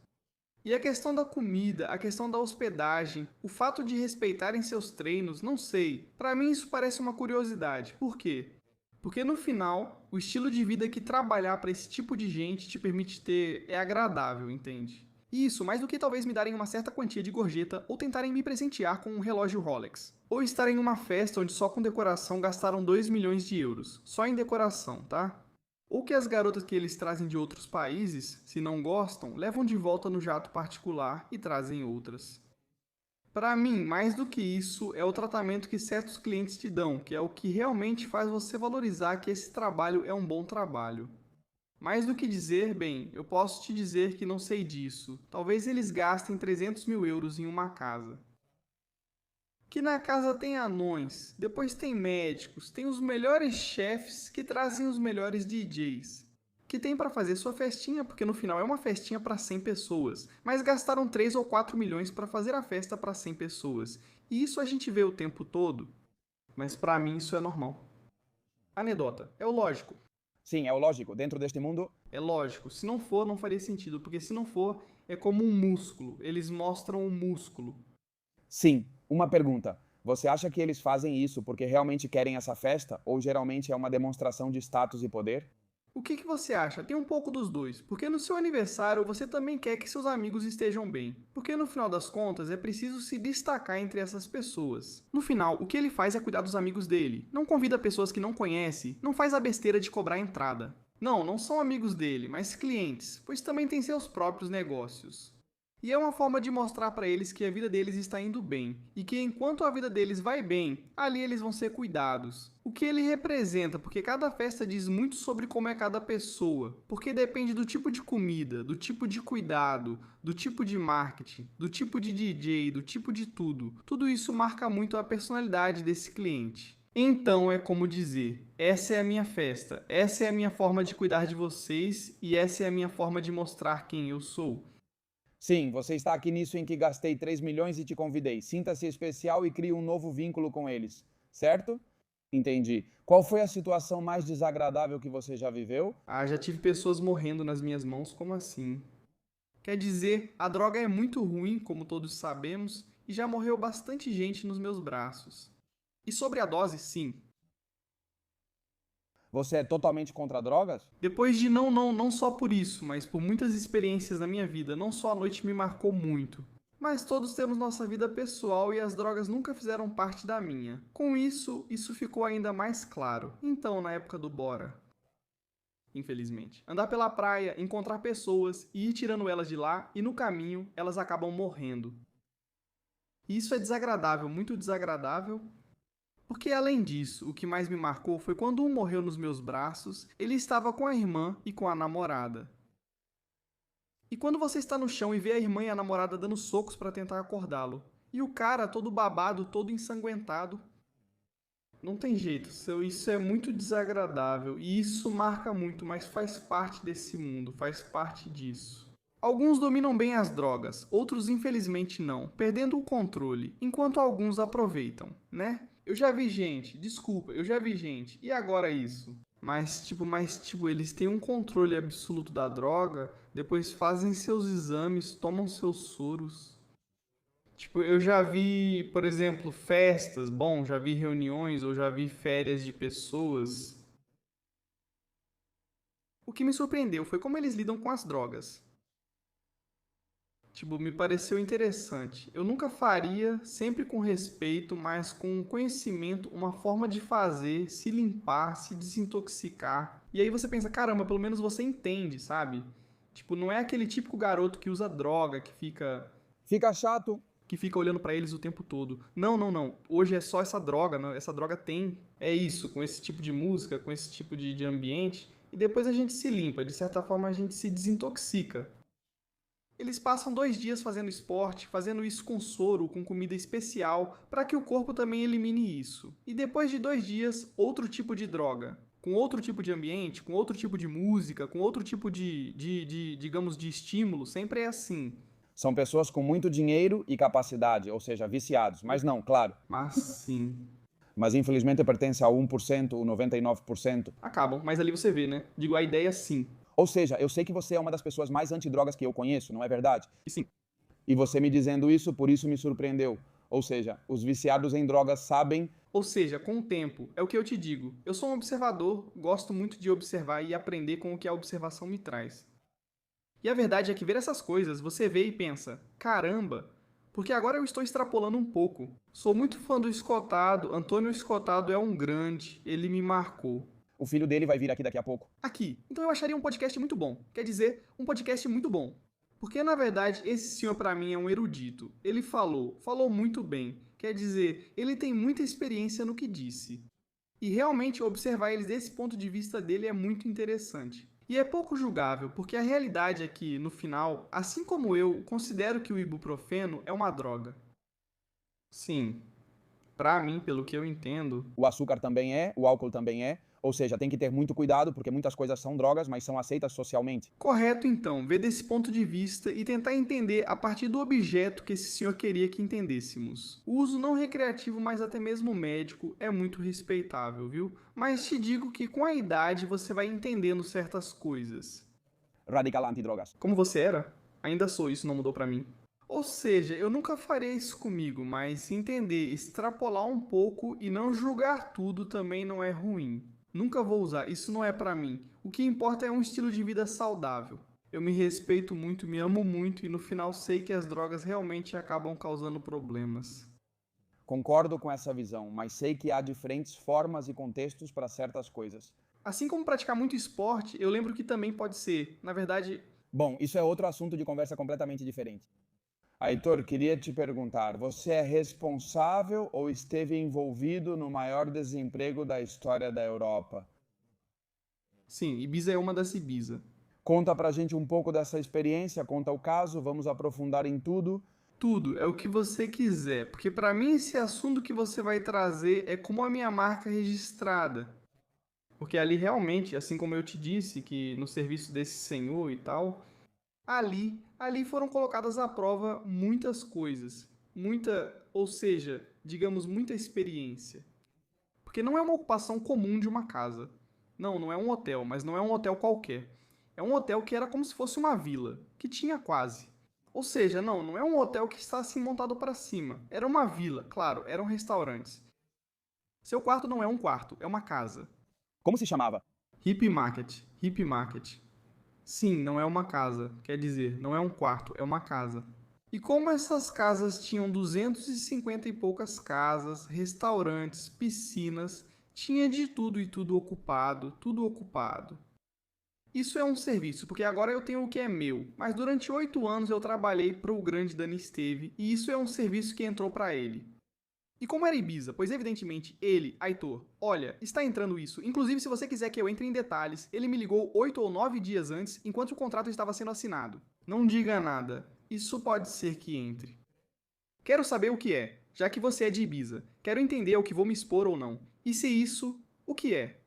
E a questão da comida, a questão da hospedagem, o fato de respeitarem seus treinos, não sei. Para mim isso parece uma curiosidade. Por quê? Porque no final, o estilo de vida que trabalhar para esse tipo de gente te permite ter é agradável, entende? E isso, mais do que talvez me darem uma certa quantia de gorjeta ou tentarem me presentear com um relógio Rolex. Ou estar em uma festa onde só com decoração gastaram 2 milhões de euros. Só em decoração, tá? Ou que as garotas que eles trazem de outros países, se não gostam, levam de volta no jato particular e trazem outras. Para mim, mais do que isso, é o tratamento que certos clientes te dão, que é o que realmente faz você valorizar que esse trabalho é um bom trabalho. Mais do que dizer, bem, eu posso te dizer que não sei disso. Talvez eles gastem 300 mil euros em uma casa. Que na casa tem anões, depois tem médicos, tem os melhores chefes que trazem os melhores DJs. Que tem para fazer sua festinha, porque no final é uma festinha para 100 pessoas, mas gastaram 3 ou 4 milhões para fazer a festa para 100 pessoas. E isso a gente vê o tempo todo, mas para mim isso é normal. Anedota, é o lógico. sim, é o lógico. Dentro deste mundo, É lógico, se não for, não faria sentido, porque se não for, é como um músculo, eles mostram o músculo. sim. Uma pergunta. Você acha que eles fazem isso porque realmente querem essa festa ou geralmente é uma demonstração de status e poder? O que você acha? Tem um pouco dos dois, porque no seu aniversário você também quer que seus amigos estejam bem, porque no final das contas é preciso se destacar entre essas pessoas. No final, o que ele faz é cuidar dos amigos dele, não convida pessoas que não conhece, não faz a besteira de cobrar entrada. Não, não são amigos dele, mas clientes, pois também tem seus próprios negócios. E é uma forma de mostrar para eles que a vida deles está indo bem, e que enquanto a vida deles vai bem, ali eles vão ser cuidados. O que ele representa, porque cada festa diz muito sobre como é cada pessoa, porque depende do tipo de comida, do tipo de cuidado, do tipo de marketing, do tipo de DJ, do tipo de tudo. Tudo isso marca muito a personalidade desse cliente. Então é como dizer: essa é a minha festa, essa é a minha forma de cuidar de vocês e essa é a minha forma de mostrar quem eu sou. Sim, você está aqui nisso em que gastei 3 milhões e te convidei. Sinta-se especial e crie um novo vínculo com eles, certo? Entendi. Qual foi a situação mais desagradável que você já viveu? Ah, já tive pessoas morrendo nas minhas mãos, como assim? Quer dizer, a droga é muito ruim, como todos sabemos, e já morreu bastante gente nos meus braços. E sobre a dose, sim. Você é totalmente contra drogas? Depois de não só por isso, mas por muitas experiências na minha vida, não só a noite me marcou muito. Mas todos temos nossa vida pessoal e as drogas nunca fizeram parte da minha. Com isso ficou ainda mais claro. Então, na época do Bora, infelizmente, andar pela praia, encontrar pessoas e ir tirando elas de lá, e no caminho elas acabam morrendo. E isso é desagradável, muito desagradável. Porque além disso, o que mais me marcou foi quando um morreu nos meus braços, ele estava com a irmã e com a namorada. E quando você está no chão e vê a irmã e a namorada dando socos para tentar acordá-lo, e o cara todo babado, todo ensanguentado, não tem jeito, isso é muito desagradável e isso marca muito, mas faz parte desse mundo, faz parte disso. Alguns dominam bem as drogas, outros infelizmente não, perdendo o controle, enquanto alguns aproveitam, né? Eu já vi gente, desculpa, eu já vi gente, e agora isso? Mas, eles têm um controle absoluto da droga, depois fazem seus exames, tomam seus soros. Tipo, eu já vi, por exemplo, festas, bom, já vi reuniões ou já vi férias de pessoas. O que me surpreendeu foi como eles lidam com as drogas. Tipo, me pareceu interessante. Eu nunca faria, sempre com respeito, mas com conhecimento, uma forma de fazer, se limpar, se desintoxicar. E aí você pensa, caramba, pelo menos você entende, sabe? Tipo, não é aquele típico garoto que usa droga, Fica chato. que fica olhando pra eles o tempo todo. Não. Hoje é só essa droga, né? Essa droga tem. É isso, com esse tipo de música, com esse tipo de ambiente. E depois a gente se limpa, de certa forma a gente se desintoxica. Eles passam 2 dias fazendo esporte, fazendo isso com soro, com comida especial, para que o corpo também elimine isso. E depois de 2 dias, outro tipo de droga. Com outro tipo de ambiente, com outro tipo de música, com outro tipo digamos, de estímulo, sempre é assim. São pessoas com muito dinheiro e capacidade, ou seja, viciados. Mas não, claro. Mas sim. Mas infelizmente pertence ao 1%, o 99%. Acabam, mas ali você vê, né? Digo, a ideia sim. Ou seja, eu sei que você é uma das pessoas mais antidrogas que eu conheço, não é verdade? E sim. E você me dizendo isso, por isso me surpreendeu. Ou seja, os viciados em drogas sabem. Ou seja, com o tempo, é o que eu te digo. Eu sou um observador, gosto muito de observar e aprender com o que a observação me traz. E a verdade é que ver essas coisas, você vê e pensa, caramba, porque agora eu estou extrapolando um pouco. Sou muito fã do Escotado, Antônio Escotado é um grande, ele me marcou. O filho dele vai vir aqui daqui a pouco. Aqui. Então eu acharia um podcast muito bom. Quer dizer, um podcast muito bom. Porque na verdade esse senhor pra mim é um erudito. Ele falou muito bem. Quer dizer, ele tem muita experiência no que disse. E realmente observar ele desse ponto de vista dele é muito interessante. E é pouco julgável, porque a realidade é que, no final, assim como eu, considero que o ibuprofeno é uma droga. Sim, pra mim, pelo que eu entendo, O açúcar também é, o álcool também é. Ou seja, tem que ter muito cuidado, porque muitas coisas são drogas, mas são aceitas socialmente. correto então, ver desse ponto de vista e tentar entender a partir do objeto que esse senhor queria que entendêssemos. O uso não recreativo, mas até mesmo médico, é muito respeitável, viu? Mas te digo que com a idade você vai entendendo certas coisas. Radical antidrogas. Como você era? Ainda sou, isso não mudou pra mim. Ou seja, eu nunca faria isso comigo, mas entender, extrapolar um pouco e não julgar tudo também não é ruim. Nunca vou usar, isso não é pra mim. O que importa é um estilo de vida saudável. Eu me respeito muito, me amo muito e no final sei que as drogas realmente acabam causando problemas. Concordo com essa visão, mas sei que há diferentes formas e contextos para certas coisas. Assim como praticar muito esporte, eu lembro que também pode ser. Na verdade, Bom, isso é outro assunto de conversa completamente diferente. Heitor, queria te perguntar, você é responsável ou esteve envolvido no maior desemprego da história da Europa? sim, Ibiza é uma das Ibiza. Conta pra gente um pouco dessa experiência, conta o caso, vamos aprofundar em tudo. Tudo, é o que você quiser, porque pra mim esse assunto que você vai trazer é como a minha marca registrada. Porque ali realmente, assim como eu te disse, que no serviço desse senhor e tal, ali foram colocadas à prova muitas coisas. Ou seja, digamos, muita experiência. Porque não é uma ocupação comum de uma casa. Não é um hotel, mas não é um hotel qualquer. É um hotel que era como se fosse uma vila, que tinha quase. Ou seja, não é um hotel que está assim montado para cima. Era uma vila, claro, eram restaurantes. Seu quarto não é um quarto, é uma casa. Como se chamava? Hippie Market, Hippie Market. Sim, não é uma casa, quer dizer, não é um quarto, é uma casa. E como essas casas tinham 250 e poucas casas, restaurantes, piscinas, tinha de tudo e tudo ocupado, tudo ocupado. Isso é um serviço, porque agora eu tenho o que é meu, mas durante 8 anos eu trabalhei para o grande Dani Esteve e isso é um serviço que entrou para ele. E como era Ibiza? Pois evidentemente ele, Aitor, olha, está entrando isso. Inclusive, se você quiser que eu entre em detalhes, ele me ligou 8 ou 9 dias antes, enquanto o contrato estava sendo assinado. Não diga nada. Isso pode ser que entre. Quero saber o que é, já que você é de Ibiza. Quero entender ao que vou me expor ou não. E se isso, o que é?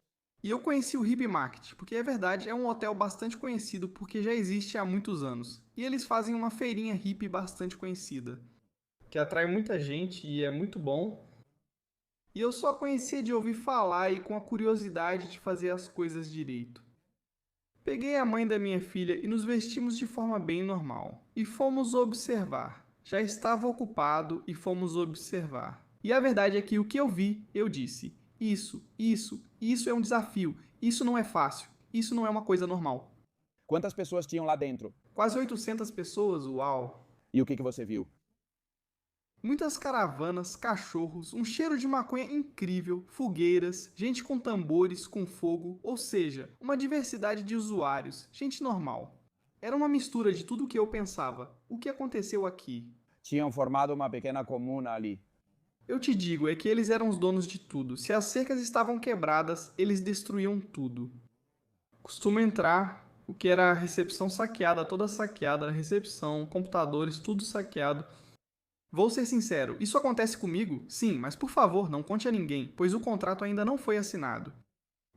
E eu conheci o Hippie Market, porque é verdade, é um hotel bastante conhecido porque já existe há muitos anos. E eles fazem uma feirinha hippie bastante conhecida, que atrai muita gente e é muito bom. E eu só conhecia de ouvir falar e com a curiosidade de fazer as coisas direito. Peguei a mãe da minha filha e nos vestimos de forma bem normal. E fomos observar. Já estava ocupado e fomos observar. E a verdade é que o que eu vi, eu disse. Isso é um desafio. Isso não é fácil. Isso não é uma coisa normal. Quantas pessoas tinham lá dentro? Quase 800 pessoas, uau! E o que você viu? Muitas caravanas, cachorros, um cheiro de maconha incrível, fogueiras, gente com tambores, com fogo, ou seja, uma diversidade de usuários, gente normal. Era uma mistura de tudo o que eu pensava. O que aconteceu aqui? Tinham formado uma pequena comuna ali. Eu te digo, é que eles eram os donos de tudo. Se as cercas estavam quebradas, eles destruíam tudo. Costumo entrar, o que era a recepção saqueada, toda saqueada, a recepção, computadores, tudo saqueado. Vou ser sincero, isso acontece comigo? Sim, mas por favor, não conte a ninguém, pois o contrato ainda não foi assinado.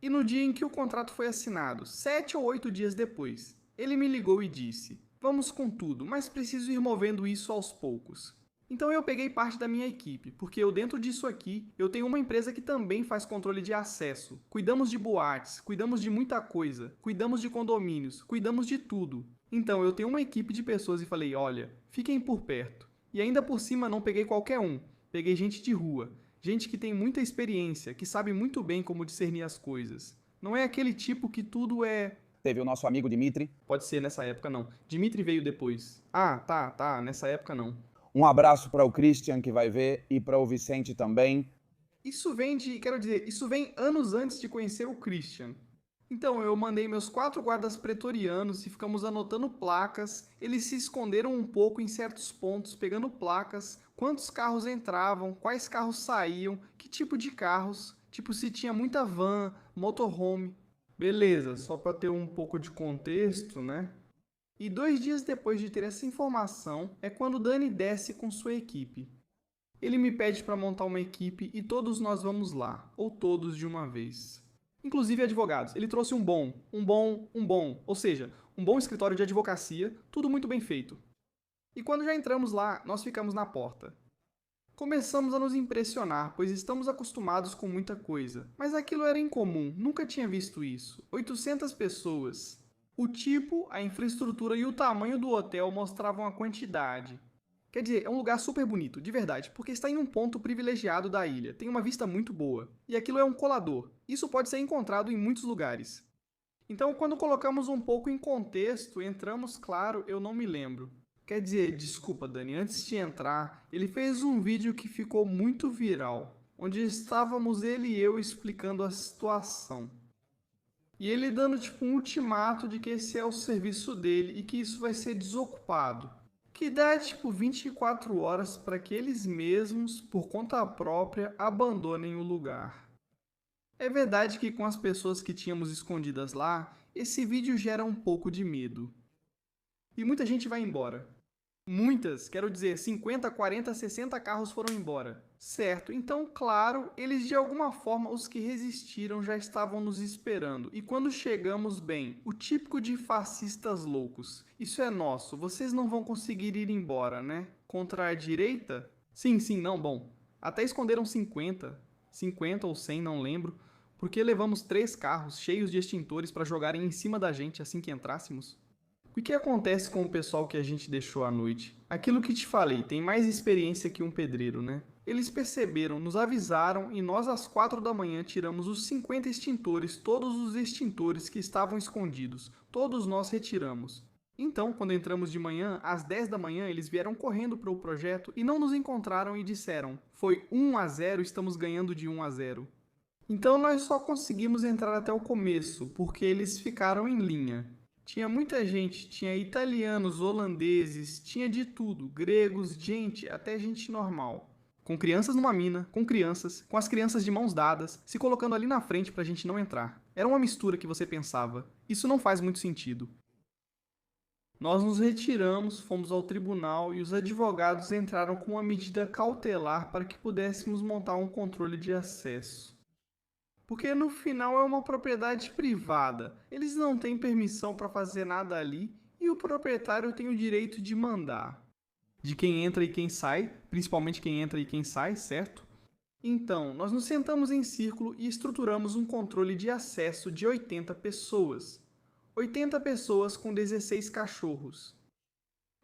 E no dia em que o contrato foi assinado, 7 ou 8 dias depois, ele me ligou e disse: Vamos com tudo, mas preciso ir movendo isso aos poucos. Então eu peguei parte da minha equipe, porque eu dentro disso aqui, eu tenho uma empresa que também faz controle de acesso. Cuidamos de boates, cuidamos de muita coisa, cuidamos de condomínios, cuidamos de tudo. Então eu tenho uma equipe de pessoas e falei: olha, fiquem por perto. E ainda por cima não peguei qualquer um, peguei gente de rua, gente que tem muita experiência, que sabe muito bem como discernir as coisas. Não é aquele tipo que tudo é... Teve o nosso amigo Dimitri. Pode ser nessa época não. Dimitri veio depois. Ah, tá, nessa época não. Um abraço para o Christian que vai ver e para o Vicente também. Isso vem anos antes de conhecer o Christian. Então, eu mandei meus 4 guardas pretorianos e ficamos anotando placas. Eles se esconderam um pouco em certos pontos, pegando placas, quantos carros entravam, quais carros saíam, que tipo de carros, tipo se tinha muita van, motorhome. Beleza, só para ter um pouco de contexto, né? E 2 dias depois de ter essa informação é quando Dani desce com sua equipe. Ele me pede para montar uma equipe e todos nós vamos lá, ou todos de uma vez. Inclusive advogados. Ele trouxe um bom, ou seja, um bom escritório de advocacia, tudo muito bem feito. E quando já entramos lá, nós ficamos na porta. Começamos a nos impressionar, pois estamos acostumados com muita coisa, mas aquilo era incomum, nunca tinha visto isso. 800 pessoas. O tipo, a infraestrutura e o tamanho do hotel mostravam a quantidade. Quer dizer, é um lugar super bonito, de verdade, porque está em um ponto privilegiado da ilha, tem uma vista muito boa. E aquilo é um colador. Isso pode ser encontrado em muitos lugares. Então, quando colocamos um pouco em contexto, entramos, claro, eu não me lembro. Quer dizer, desculpa, Dani, antes de entrar, ele fez um vídeo que ficou muito viral, onde estávamos ele e eu explicando a situação. E ele dando tipo um ultimato de que esse é o serviço dele e que isso vai ser desocupado. Que dá tipo 24 horas para que eles mesmos, por conta própria, abandonem o lugar. É verdade que com as pessoas que tínhamos escondidas lá, esse vídeo gera um pouco de medo. E muita gente vai embora. Muitas, quero dizer, 50, 40, 60 carros foram embora. Certo, então, claro, eles de alguma forma, os que resistiram, já estavam nos esperando. E quando chegamos, bem, o típico de fascistas loucos. Isso é nosso, vocês não vão conseguir ir embora, né? Contra a direita? Sim, não, bom. Até esconderam 50 ou 100, não lembro, porque levamos 3 carros cheios de extintores para jogarem em cima da gente assim que entrássemos. O que acontece com o pessoal que a gente deixou à noite? Aquilo que te falei, tem mais experiência que um pedreiro, né? Eles perceberam, nos avisaram e nós às 4 da manhã tiramos os 50 extintores, todos os extintores que estavam escondidos. Todos nós retiramos. Então, quando entramos de manhã, às 10 da manhã, eles vieram correndo para o projeto e não nos encontraram e disseram: foi 1-0, estamos ganhando de 1-0. Então nós só conseguimos entrar até o começo, porque eles ficaram em linha. Tinha muita gente, tinha italianos, holandeses, tinha de tudo, gregos, gente, até gente normal. Com crianças numa mina, com crianças, com as crianças de mãos dadas, se colocando ali na frente pra gente não entrar. Era uma mistura que você pensava. Isso não faz muito sentido. Nós nos retiramos, fomos ao tribunal e os advogados entraram com uma medida cautelar para que pudéssemos montar um controle de acesso. Porque no final é uma propriedade privada, eles não têm permissão para fazer nada ali e o proprietário tem o direito de mandar. De quem entra e quem sai, principalmente quem entra e quem sai, certo? Então, nós nos sentamos em círculo e estruturamos um controle de acesso de 80 pessoas. 80 pessoas com 16 cachorros.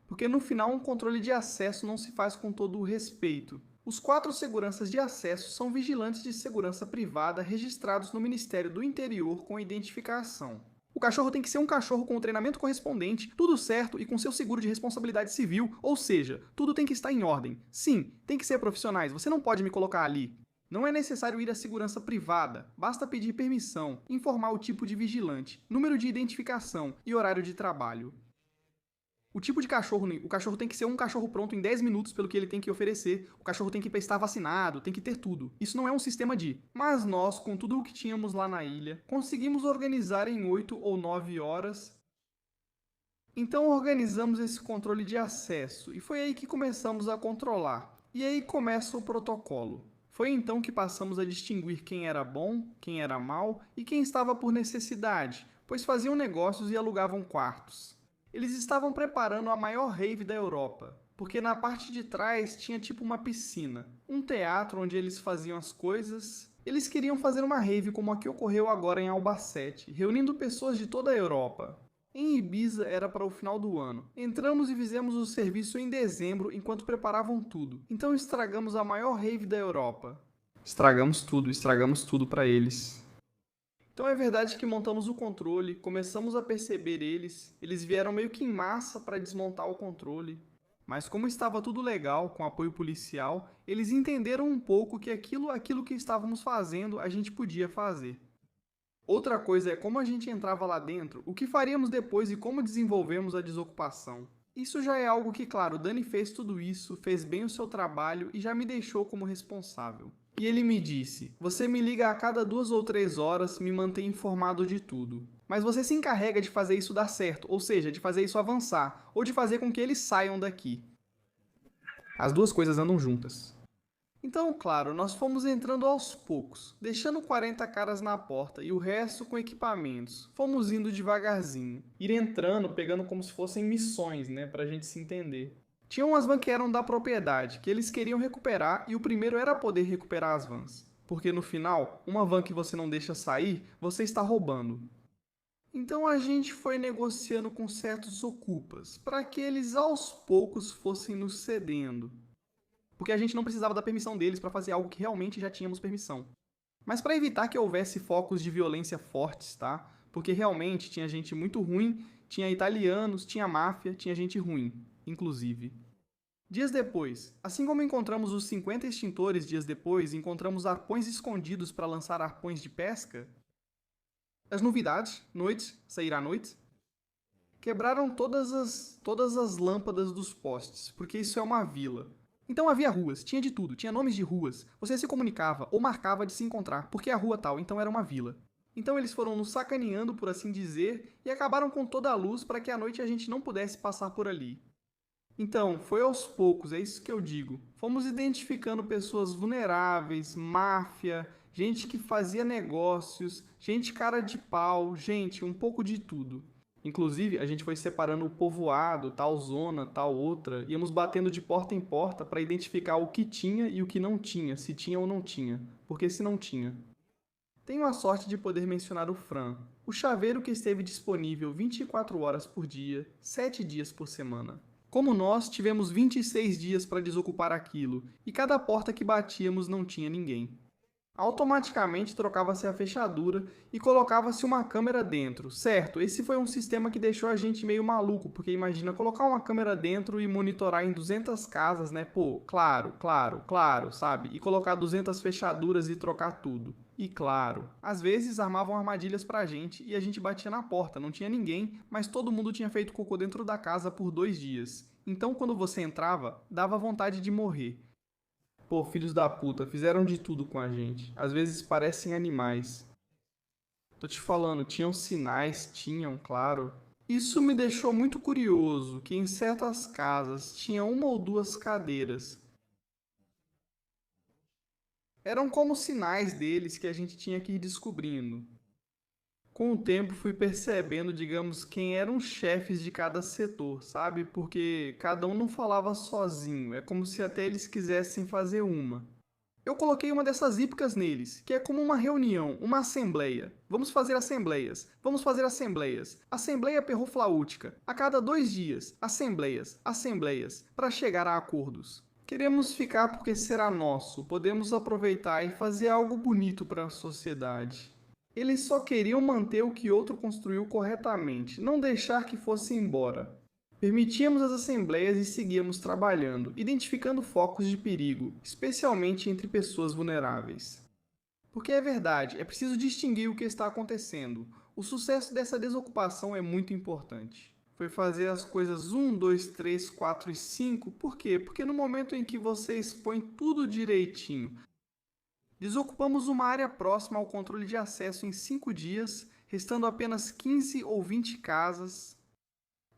Porque no final um controle de acesso não se faz com todo o respeito. Os 4 seguranças de acesso são vigilantes de segurança privada registrados no Ministério do Interior com identificação. O cachorro tem que ser um cachorro com o treinamento correspondente, tudo certo e com seu seguro de responsabilidade civil, ou seja, tudo tem que estar em ordem. Sim, tem que ser profissionais, você não pode me colocar ali. Não é necessário ir à segurança privada, basta pedir permissão, informar o tipo de vigilante, número de identificação e horário de trabalho. O tipo de cachorro, o cachorro tem que ser um cachorro pronto em 10 minutos pelo que ele tem que oferecer. O cachorro tem que estar vacinado, tem que ter tudo. Isso não é um sistema de... Mas nós, com tudo o que tínhamos lá na ilha, conseguimos organizar em 8 ou 9 horas. Então organizamos esse controle de acesso e foi aí que começamos a controlar. E aí começa o protocolo. Foi então que passamos a distinguir quem era bom, quem era mau e quem estava por necessidade, pois faziam negócios e alugavam quartos. Eles estavam preparando a maior rave da Europa, porque na parte de trás tinha tipo uma piscina, um teatro onde eles faziam as coisas. Eles queriam fazer uma rave como a que ocorreu agora em Albacete, reunindo pessoas de toda a Europa. Em Ibiza era para o final do ano. Entramos e fizemos o serviço em dezembro enquanto preparavam tudo. Então estragamos a maior rave da Europa. Estragamos tudo para eles. Então é verdade que montamos o controle, começamos a perceber eles vieram meio que em massa para desmontar o controle. Mas como estava tudo legal, com apoio policial, eles entenderam um pouco que aquilo que estávamos fazendo, a gente podia fazer. Outra coisa é como a gente entrava lá dentro, o que faríamos depois e como desenvolvemos a desocupação. Isso já é algo que, claro, Dani fez tudo isso, fez bem o seu trabalho e já me deixou como responsável. E ele me disse, você me liga a cada 2 ou 3 horas, me mantém informado de tudo. Mas você se encarrega de fazer isso dar certo, ou seja, de fazer isso avançar, ou de fazer com que eles saiam daqui. As duas coisas andam juntas. Então, claro, nós fomos entrando aos poucos, deixando 40 caras na porta e o resto com equipamentos. Fomos indo devagarzinho, ir entrando, pegando como se fossem missões, né, pra gente se entender. Tinha umas vans que eram da propriedade, que eles queriam recuperar e o primeiro era poder recuperar as vans. Porque no final, uma van que você não deixa sair, você está roubando. Então a gente foi negociando com certos ocupas, para que eles aos poucos fossem nos cedendo. Porque a gente não precisava da permissão deles para fazer algo que realmente já tínhamos permissão. Mas para evitar que houvesse focos de violência fortes, tá? Porque realmente tinha gente muito ruim, tinha italianos, tinha máfia, tinha gente ruim, inclusive. Dias depois, assim como encontramos os 50 extintores dias depois, encontramos arpões escondidos para lançar arpões de pesca. As novidades, sair à noite, quebraram todas as lâmpadas dos postes, porque isso é uma vila. Então havia ruas, tinha de tudo, tinha nomes de ruas. Você se comunicava ou marcava de se encontrar, porque é a rua tal, então era uma vila. Então eles foram nos sacaneando, por assim dizer, e acabaram com toda a luz para que à noite a gente não pudesse passar por ali. Então, foi aos poucos, é isso que eu digo. Fomos identificando pessoas vulneráveis, máfia, gente que fazia negócios, gente cara de pau, gente, um pouco de tudo. Inclusive, a gente foi separando o povoado, tal zona, tal outra, íamos batendo de porta em porta para identificar o que tinha e o que não tinha, se tinha ou não tinha, porque se não tinha. Tenho a sorte de poder mencionar o Fran. O chaveiro que esteve disponível 24 horas por dia, 7 dias por semana. Como nós, tivemos 26 dias para desocupar aquilo, e cada porta que batíamos não tinha ninguém. Automaticamente trocava-se a fechadura e colocava-se uma câmera dentro. Certo, esse foi um sistema que deixou a gente meio maluco, porque imagina colocar uma câmera dentro e monitorar em 200 casas, né? Pô, claro, sabe? E colocar 200 fechaduras e trocar tudo. E claro, às vezes armavam armadilhas pra gente e a gente batia na porta, não tinha ninguém, mas todo mundo tinha feito cocô dentro da casa por 2 dias. Então quando você entrava, dava vontade de morrer. Pô, filhos da puta, fizeram de tudo com a gente. Às vezes parecem animais. Tô te falando, tinham sinais, tinham, claro. Isso me deixou muito curioso, que em certas casas tinha uma ou duas cadeiras. Eram como sinais deles que a gente tinha que ir descobrindo. Com o tempo fui percebendo, digamos, quem eram os chefes de cada setor, sabe? Porque cada um não falava sozinho, é como se até eles quisessem fazer uma. Eu coloquei uma dessas hípicas neles, que é como uma reunião, uma assembleia. Vamos fazer assembleias, vamos fazer assembleias. Assembleia perroflaútica. A cada 2 dias, assembleias, para chegar a acordos. Queremos ficar porque será nosso, podemos aproveitar e fazer algo bonito para a sociedade. Eles só queriam manter o que outro construiu corretamente, não deixar que fosse embora. Permitíamos as assembleias e seguíamos trabalhando, identificando focos de perigo, especialmente entre pessoas vulneráveis. Porque é verdade, é preciso distinguir o que está acontecendo. O sucesso dessa desocupação é muito importante. Foi fazer as coisas 1, 2, 3, 4 e 5. Por quê? Porque no momento em que você expõe tudo direitinho, desocupamos uma área próxima ao controle de acesso em 5 dias, restando apenas 15 ou 20 casas.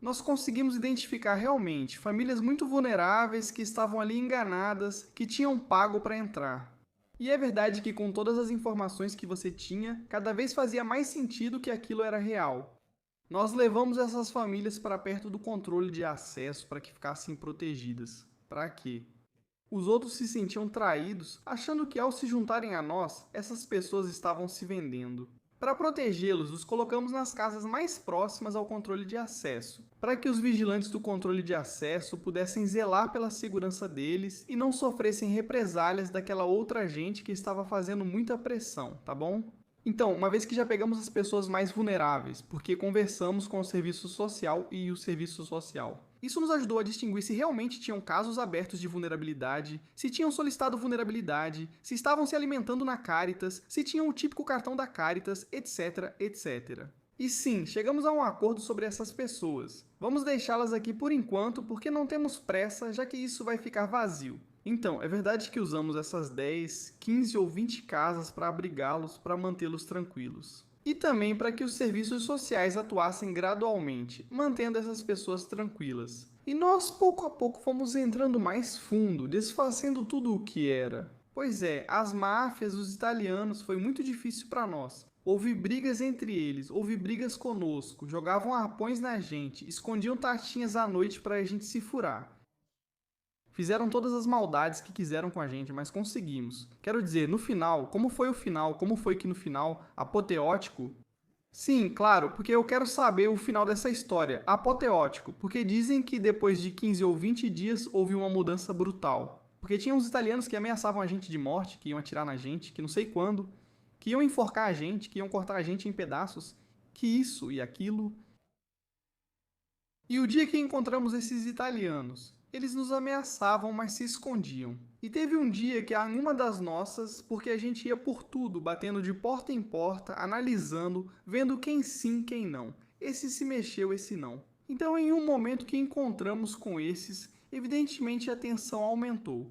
Nós conseguimos identificar realmente famílias muito vulneráveis que estavam ali enganadas, que tinham pago para entrar. E é verdade que com todas as informações que você tinha, cada vez fazia mais sentido que aquilo era real. Nós levamos essas famílias para perto do controle de acesso para que ficassem protegidas. Para quê? Os outros se sentiam traídos, achando que ao se juntarem a nós, essas pessoas estavam se vendendo. Para protegê-los, os colocamos nas casas mais próximas ao controle de acesso, para que os vigilantes do controle de acesso pudessem zelar pela segurança deles e não sofressem represálias daquela outra gente que estava fazendo muita pressão, tá bom? Então, uma vez que já pegamos as pessoas mais vulneráveis, porque conversamos com o serviço social e o serviço social. Isso nos ajudou a distinguir se realmente tinham casos abertos de vulnerabilidade, se tinham solicitado vulnerabilidade, se estavam se alimentando na Caritas, se tinham o típico cartão da Caritas, etc, etc. E sim, chegamos a um acordo sobre essas pessoas. Vamos deixá-las aqui por enquanto porque não temos pressa, já que isso vai ficar vazio. Então, é verdade que usamos essas 10, 15 ou 20 casas para abrigá-los, para mantê-los tranquilos. E também para que os serviços sociais atuassem gradualmente, mantendo essas pessoas tranquilas. E nós, pouco a pouco, fomos entrando mais fundo, desfazendo tudo o que era. Pois é, as máfias, os italianos, foi muito difícil para nós. Houve brigas entre eles, houve brigas conosco, jogavam arpões na gente, escondiam taxinhas à noite para a gente se furar. Fizeram todas as maldades que quiseram com a gente, mas conseguimos. Quero dizer, no final, como foi o final? Como foi que no final, apoteótico? Sim, claro, porque eu quero saber o final dessa história, apoteótico, porque dizem que depois de 15 ou 20 dias houve uma mudança brutal. Porque tinha uns italianos que ameaçavam a gente de morte, que iam atirar na gente, que não sei quando, que iam enforcar a gente, que iam cortar a gente em pedaços, que isso e aquilo. E o dia que encontramos esses italianos, eles nos ameaçavam, mas se escondiam. E teve um dia que a uma das nossas, porque a gente ia por tudo, batendo de porta em porta, analisando, vendo quem sim, quem não. Esse se mexeu, esse não. Então, em um momento que encontramos com esses, evidentemente a tensão aumentou.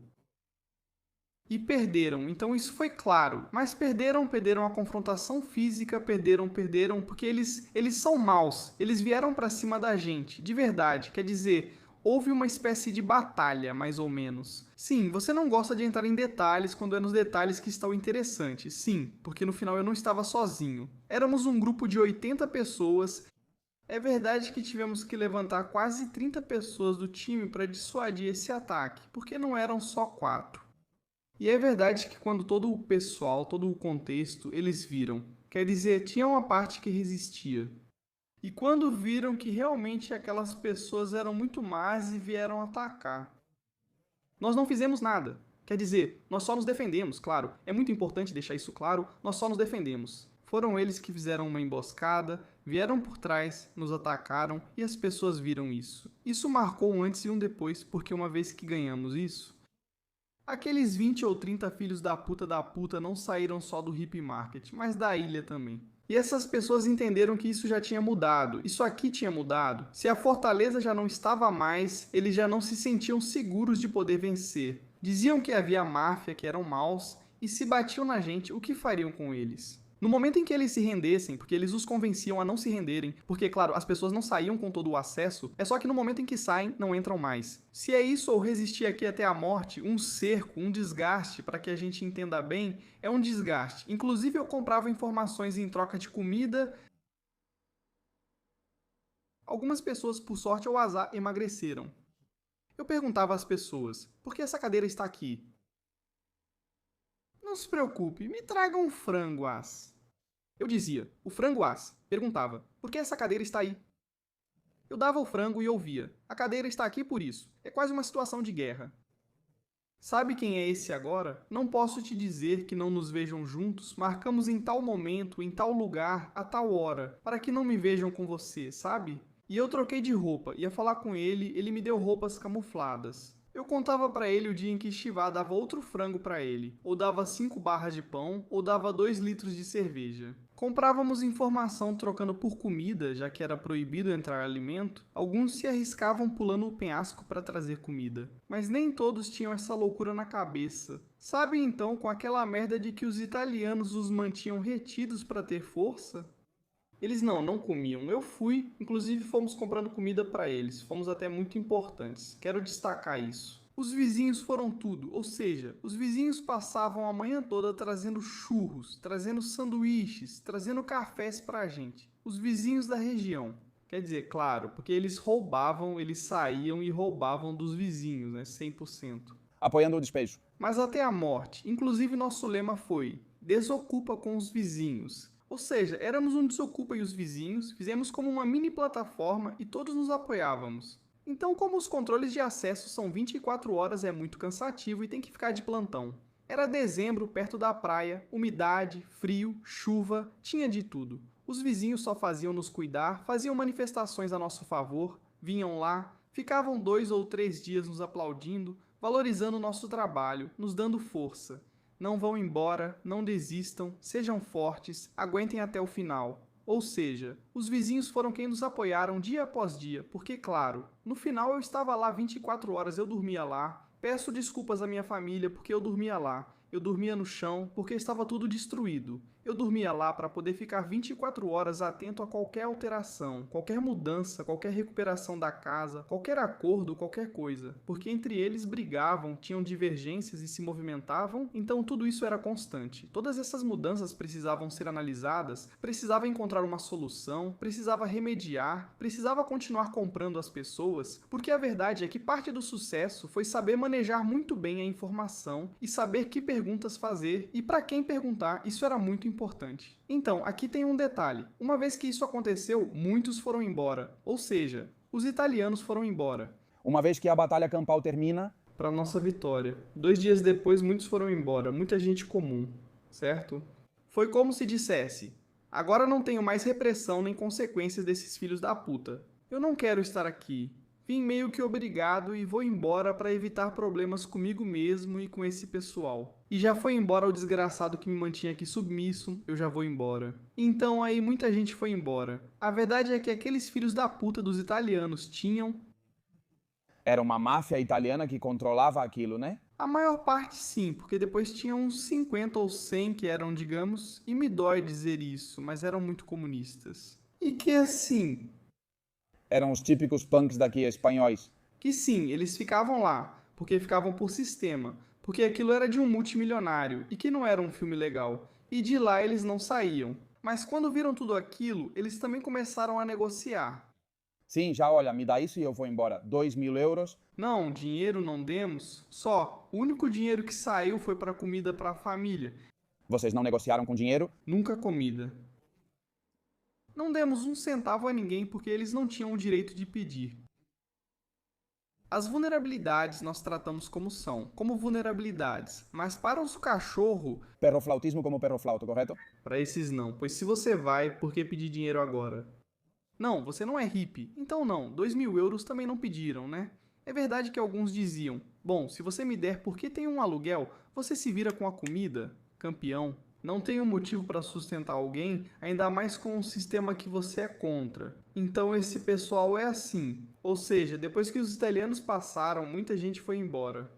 E perderam, então isso foi claro. Mas perderam a confrontação física, perderam, porque eles são maus. Eles vieram pra cima da gente, de verdade. Quer dizer, houve uma espécie de batalha, mais ou menos. Sim, você não gosta de entrar em detalhes quando é nos detalhes que está o interessante. Sim, porque no final eu não estava sozinho. Éramos um grupo de 80 pessoas. É verdade que tivemos que levantar quase 30 pessoas do time para dissuadir esse ataque, porque não eram só 4. E é verdade que quando todo o pessoal, todo o contexto, eles viram Quer dizer, tinha uma parte que resistia. E quando viram que realmente aquelas pessoas eram muito más e vieram atacar. Nós não fizemos nada. Quer dizer, nós só nos defendemos, claro. É muito importante deixar isso claro, nós só nos defendemos. Foram eles que fizeram uma emboscada, vieram por trás, nos atacaram e as pessoas viram isso. Isso marcou um antes e um depois, porque uma vez que ganhamos isso, aqueles 20 ou 30 filhos da puta não saíram só do hippie market, mas da ilha também. E essas pessoas entenderam que isso já tinha mudado, isso aqui tinha mudado. Se a fortaleza já não estava mais, eles já não se sentiam seguros de poder vencer. Diziam que havia máfia, que eram maus, e se batiam na gente, o que fariam com eles? No momento em que eles se rendessem, porque eles os convenciam a não se renderem, porque, claro, as pessoas não saíam com todo o acesso, é só que no momento em que saem, não entram mais. Se é isso ou resistir aqui até a morte, um cerco, um desgaste, para que a gente entenda bem, é um desgaste. Inclusive, eu comprava informações em troca de comida. Algumas pessoas, por sorte ou azar, emagreceram. Eu perguntava às pessoas, por que essa cadeira está aqui? Não se preocupe, me traga um frango, as. Eu dizia, o frango as. Perguntava, por que essa cadeira está aí? Eu dava o frango e ouvia, a cadeira está aqui por isso. É quase uma situação de guerra. Sabe quem é esse agora? Não posso te dizer que não nos vejam juntos. Marcamos em tal momento, em tal lugar, a tal hora, para que não me vejam com você, sabe? E eu troquei de roupa, ia falar com ele me deu roupas camufladas. Eu contava pra ele o dia em que Shivá dava outro frango pra ele, ou dava 5 barras de pão, ou dava 2 litros de cerveja. Comprávamos informação trocando por comida, já que era proibido entrar alimento. Alguns se arriscavam pulando o penhasco para trazer comida. Mas nem todos tinham essa loucura na cabeça. Sabe então com aquela merda de que os italianos os mantinham retidos para ter força? Eles não comiam. Eu fui, inclusive fomos comprando comida para eles. Fomos até muito importantes. Quero destacar isso. Os vizinhos foram tudo, ou seja, os vizinhos passavam a manhã toda trazendo churros, trazendo sanduíches, trazendo cafés pra gente. Os vizinhos da região. Quer dizer, claro, porque eles roubavam, eles saíam e roubavam dos vizinhos, né? 100%. Apoiando o despejo. Mas até a morte. Inclusive nosso lema foi, desocupa com os vizinhos. Ou seja, éramos um desocupa e os vizinhos, fizemos como uma mini plataforma e todos nos apoiávamos. Então, como os controles de acesso são 24 horas, é muito cansativo e tem que ficar de plantão. Era dezembro, perto da praia, umidade, frio, chuva, tinha de tudo. Os vizinhos só faziam nos cuidar, faziam manifestações a nosso favor, vinham lá, ficavam 2 ou 3 dias nos aplaudindo, valorizando o nosso trabalho, nos dando força. Não vão embora, não desistam, sejam fortes, aguentem até o final. Ou seja, os vizinhos foram quem nos apoiaram dia após dia, porque, claro, no final eu estava lá 24 horas, eu dormia lá. Peço desculpas à minha família porque eu dormia lá. Eu dormia no chão porque estava tudo destruído. Eu dormia lá para poder ficar 24 horas atento a qualquer alteração, qualquer mudança, qualquer recuperação da casa, qualquer acordo, qualquer coisa. Porque entre eles brigavam, tinham divergências e se movimentavam, então tudo isso era constante. Todas essas mudanças precisavam ser analisadas, precisava encontrar uma solução, precisava remediar, precisava continuar comprando as pessoas, porque a verdade é que parte do sucesso foi saber manejar muito bem a informação e saber que perguntas fazer e para quem perguntar, isso era muito importante. Então, aqui tem um detalhe. Uma vez que isso aconteceu, muitos foram embora. Ou seja, os italianos foram embora. Uma vez que a batalha campal termina, para nossa vitória. 2 dias depois, muitos foram embora. Muita gente comum, certo? Foi como se dissesse, agora não tenho mais repressão nem consequências desses filhos da puta. Eu não quero estar aqui. Vim meio que obrigado e vou embora para evitar problemas comigo mesmo e com esse pessoal. E já foi embora o desgraçado que me mantinha aqui submisso, eu já vou embora. Então aí muita gente foi embora. A verdade é que aqueles filhos da puta dos italianos tinham... Era uma máfia italiana que controlava aquilo, né? A maior parte sim, porque depois tinha uns 50 ou 100 que eram, digamos, e me dói dizer isso, mas eram muito comunistas. E que assim... Eram os típicos punks daqui, espanhóis. Que sim, eles ficavam lá, porque ficavam por sistema, porque aquilo era de um multimilionário e que não era um filme legal, e de lá eles não saíam. Mas quando viram tudo aquilo, eles também começaram a negociar. Sim, já olha, me dá isso e eu vou embora. 2.000 euros. Não, dinheiro não demos, só. O único dinheiro que saiu foi para comida para a família. Vocês não negociaram com dinheiro? Nunca comida. Não demos um centavo a ninguém porque eles não tinham o direito de pedir. As vulnerabilidades nós tratamos como são, como vulnerabilidades, mas para os cachorro, Perroflautismo como perroflauto, correto? para esses não, pois se você vai, por que pedir dinheiro agora? Não, você não é hippie, então não, 2.000 euros também não pediram, né? É verdade que alguns diziam, bom, se você me der porque tem um aluguel, você se vira com a comida? Campeão. Não tem um motivo para sustentar alguém, ainda mais com um sistema que você é contra. Então esse pessoal é assim. Ou seja, depois que os italianos passaram, muita gente foi embora.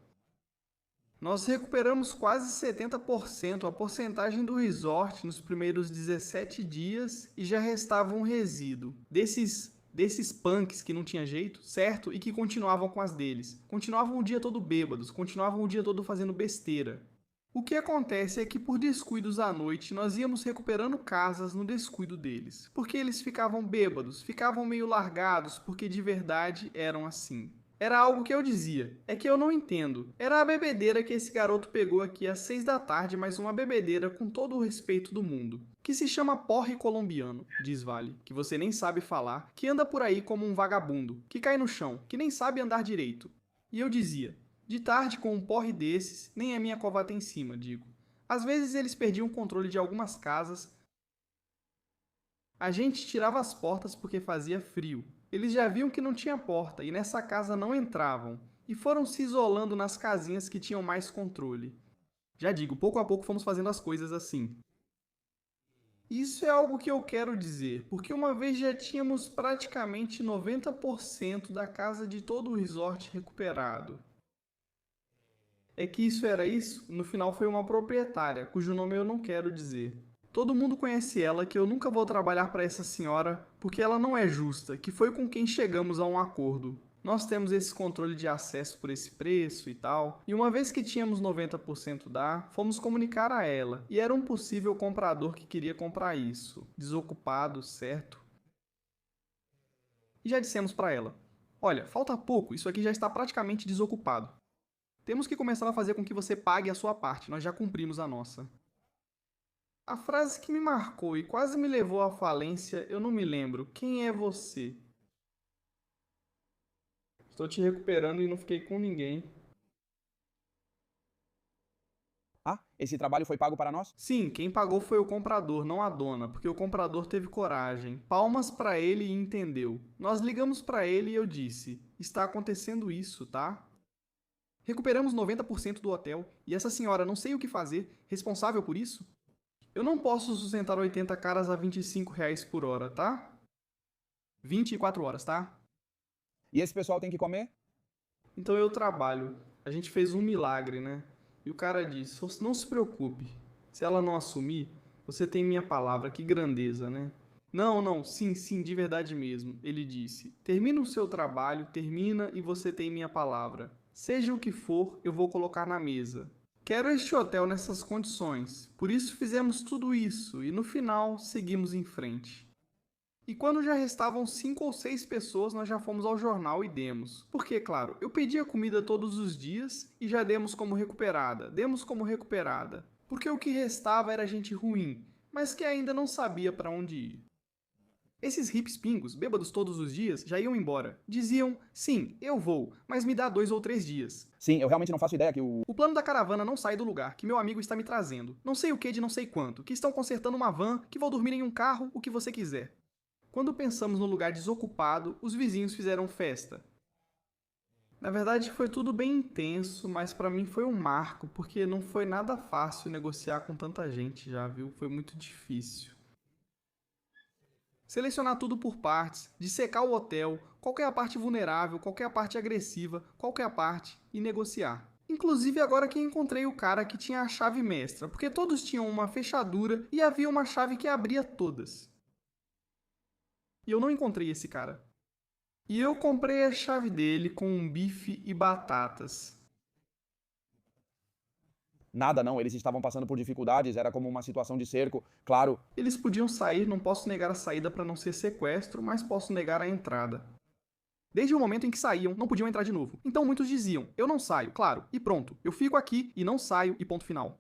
Nós recuperamos quase 70% a porcentagem do resort nos primeiros 17 dias e já restava um resíduo. Desses punks que não tinha jeito, certo? E que continuavam com as deles. Continuavam o dia todo bêbados, continuavam o dia todo fazendo besteira. O que acontece é que por descuidos à noite nós íamos recuperando casas no descuido deles, porque eles ficavam bêbados, ficavam meio largados, porque de verdade eram assim. Era algo que eu dizia, é que eu não entendo. Era a bebedeira que esse garoto pegou aqui às 6 da tarde, mas uma bebedeira com todo o respeito do mundo. Que se chama porre colombiano, diz Vale, que você nem sabe falar, que anda por aí como um vagabundo, que cai no chão, que nem sabe andar direito. E eu dizia, de tarde, com um porre desses, nem a minha covata em cima, digo. Às vezes eles perdiam o controle de algumas casas. A gente tirava as portas porque fazia frio. Eles já viam que não tinha porta e nessa casa não entravam. E foram se isolando nas casinhas que tinham mais controle. Já digo, pouco a pouco fomos fazendo as coisas assim. Isso é algo que eu quero dizer, porque uma vez já tínhamos praticamente 90% da casa de todo o resort recuperado. É que isso era isso, no final foi uma proprietária, cujo nome eu não quero dizer. Todo mundo conhece ela, que eu nunca vou trabalhar para essa senhora, porque ela não é justa, que foi com quem chegamos a um acordo. Nós temos esse controle de acesso por esse preço e tal, e uma vez que tínhamos 90% fomos comunicar a ela, e era um possível comprador que queria comprar isso, desocupado, certo? E já dissemos para ela, olha, falta pouco, isso aqui já está praticamente desocupado. Temos que começar a fazer com que você pague a sua parte, nós já cumprimos a nossa. A frase que me marcou e quase me levou à falência, eu não me lembro. Quem é você? Estou te recuperando e não fiquei com ninguém. Ah, esse trabalho foi pago para nós? Sim, quem pagou foi o comprador, não a dona, porque o comprador teve coragem. Palmas para ele e entendeu. Nós ligamos para ele e eu disse: está acontecendo isso, tá? Recuperamos 90% do hotel e essa senhora não sei o que fazer, responsável por isso? Eu não posso sustentar 80 caras a R$ 25 por hora, tá? 24 horas, tá? E esse pessoal tem que comer? Então eu trabalho. A gente fez um milagre, né? E o cara disse, não se preocupe. Se ela não assumir, você tem minha palavra, que grandeza, né? Não, sim, de verdade mesmo. Ele disse, termina o seu trabalho, termina e você tem minha palavra. Seja o que for, eu vou colocar na mesa. Quero este hotel nessas condições. Por isso fizemos tudo isso e no final seguimos em frente. E quando já restavam 5 ou 6 pessoas, nós já fomos ao jornal e demos. Porque, claro, eu pedia comida todos os dias e já demos como recuperada. Porque o que restava era gente ruim, mas que ainda não sabia para onde ir. Esses hippies pingos, bêbados todos os dias, já iam embora. Diziam, sim, eu vou, mas me dá 2 ou 3 dias. Sim, eu realmente não faço ideia que O plano da caravana não sai do lugar, que meu amigo está me trazendo. Não sei o que de não sei quanto, que estão consertando uma van, que vou dormir em um carro, o que você quiser. Quando pensamos no lugar desocupado, os vizinhos fizeram festa. Na verdade foi tudo bem intenso, mas para mim foi um marco, porque não foi nada fácil negociar com tanta gente já, viu? Foi muito difícil. Selecionar tudo por partes, dissecar o hotel, qual é a parte vulnerável, qual é a parte agressiva, qual é a parte, e negociar. Inclusive agora que encontrei o cara que tinha a chave mestra, porque todos tinham uma fechadura e havia uma chave que abria todas. E eu não encontrei esse cara. E eu comprei a chave dele com um bife e batatas. Nada, não, eles estavam passando por dificuldades, era como uma situação de cerco, claro. Eles podiam sair, não posso negar a saída para não ser sequestro, mas posso negar a entrada. Desde o momento em que saíam, não podiam entrar de novo. Então muitos diziam, eu não saio, claro, e pronto, eu fico aqui e não saio e ponto final.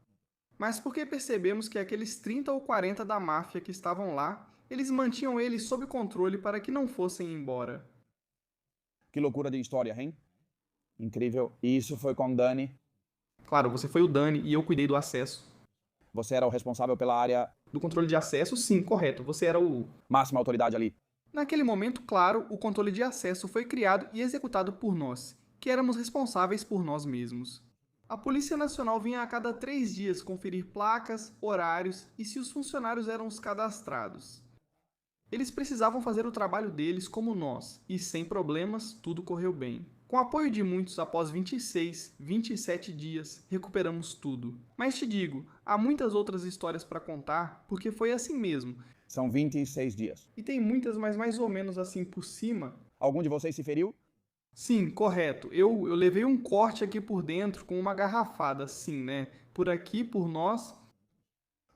Mas porque percebemos que aqueles 30 ou 40 da máfia que estavam lá, eles mantinham ele sob controle para que não fossem embora. Que loucura de história, hein? Incrível. E isso foi com Dani. Claro, você foi o Dani e eu cuidei do acesso. Você era o responsável pela área Do controle de acesso, sim, correto. Você era o. máxima autoridade ali. Naquele momento, claro, o controle de acesso foi criado e executado por nós, que éramos responsáveis por nós mesmos. A Polícia Nacional vinha a cada 3 dias conferir placas, horários e se os funcionários eram os cadastrados. Eles precisavam fazer o trabalho deles como nós, e sem problemas, tudo correu bem. Com o apoio de muitos, após 26, 27 dias, recuperamos tudo. Mas te digo, há muitas outras histórias para contar, porque foi assim mesmo. São 26 dias. E tem muitas, mas mais ou menos assim por cima. Algum de vocês se feriu? Sim, correto. Eu levei um corte aqui por dentro com uma garrafada, assim, né? Por aqui, por nós.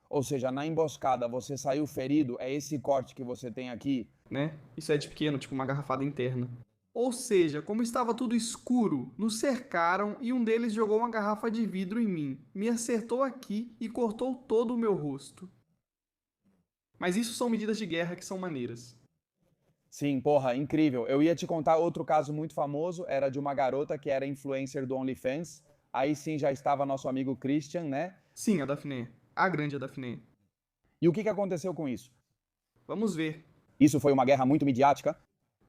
Ou seja, na emboscada você saiu ferido, é esse corte que você tem aqui? Né? Isso é de pequeno, tipo uma garrafada interna. Ou seja, como estava tudo escuro, nos cercaram e um deles jogou uma garrafa de vidro em mim, me acertou aqui e cortou todo o meu rosto. Mas isso são medidas de guerra que são maneiras. Sim, porra, incrível. Eu ia te contar outro caso muito famoso, era de uma garota que era influencer do OnlyFans. Aí sim já estava nosso amigo Christian, né? Sim, a Daphne. A grande Daphne. E o que aconteceu com isso? Vamos ver. Isso foi uma guerra muito midiática?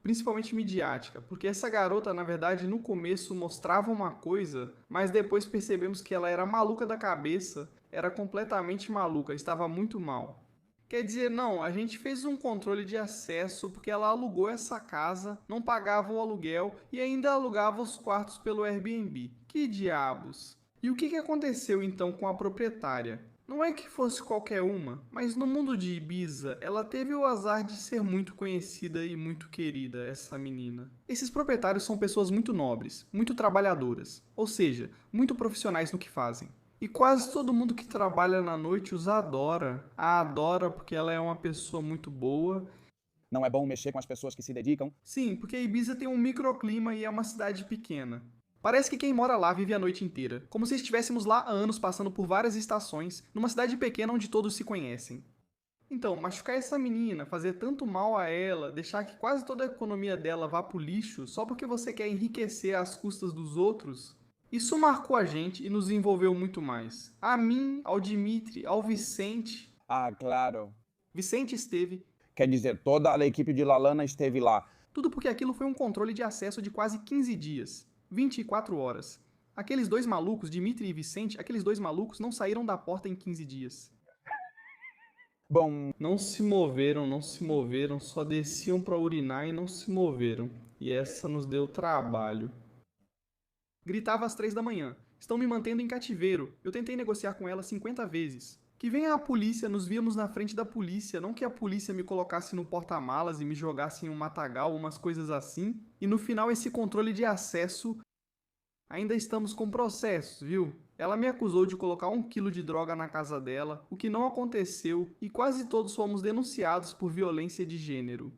Principalmente midiática, porque essa garota, na verdade, no começo mostrava uma coisa, mas depois percebemos que ela era maluca da cabeça, era completamente maluca, estava muito mal. Quer dizer, não, a gente fez um controle de acesso porque ela alugou essa casa, não pagava o aluguel e ainda alugava os quartos pelo Airbnb. Que diabos! E o que aconteceu então com a proprietária? Não é que fosse qualquer uma, mas no mundo de Ibiza, ela teve o azar de ser muito conhecida e muito querida, essa menina. Esses proprietários são pessoas muito nobres, muito trabalhadoras, ou seja, muito profissionais no que fazem. E quase todo mundo que trabalha na noite os adora. A adora porque ela é uma pessoa muito boa. Não é bom mexer com as pessoas que se dedicam? Sim, porque Ibiza tem um microclima e é uma cidade pequena. Parece que quem mora lá vive a noite inteira, como se estivéssemos lá há anos passando por várias estações, numa cidade pequena onde todos se conhecem. Então, machucar essa menina, fazer tanto mal a ela, deixar que quase toda a economia dela vá pro lixo só porque você quer enriquecer às custas dos outros, isso marcou a gente e nos envolveu muito mais. A mim, ao Dimitri, ao Vicente. Ah, claro. Vicente esteve. Quer dizer, toda a equipe de Lalana esteve lá. Tudo porque aquilo foi um controle de acesso de quase 15 dias. 24 horas. Aqueles dois malucos, Dimitri e Vicente, aqueles dois malucos não saíram da porta em 15 dias. Bom, Não se moveram, só desciam para urinar e não se moveram. E essa nos deu trabalho. Gritava às 3 da manhã. Estão me mantendo em cativeiro. Eu tentei negociar com ela 50 vezes. Que venha a polícia, nos víamos na frente da polícia, não que a polícia me colocasse no porta-malas e me jogasse em um matagal, umas coisas assim. E no final esse controle de acesso, ainda estamos com processos, viu? Ela me acusou de colocar 1 quilo de droga na casa dela, o que não aconteceu, e quase todos fomos denunciados por violência de gênero.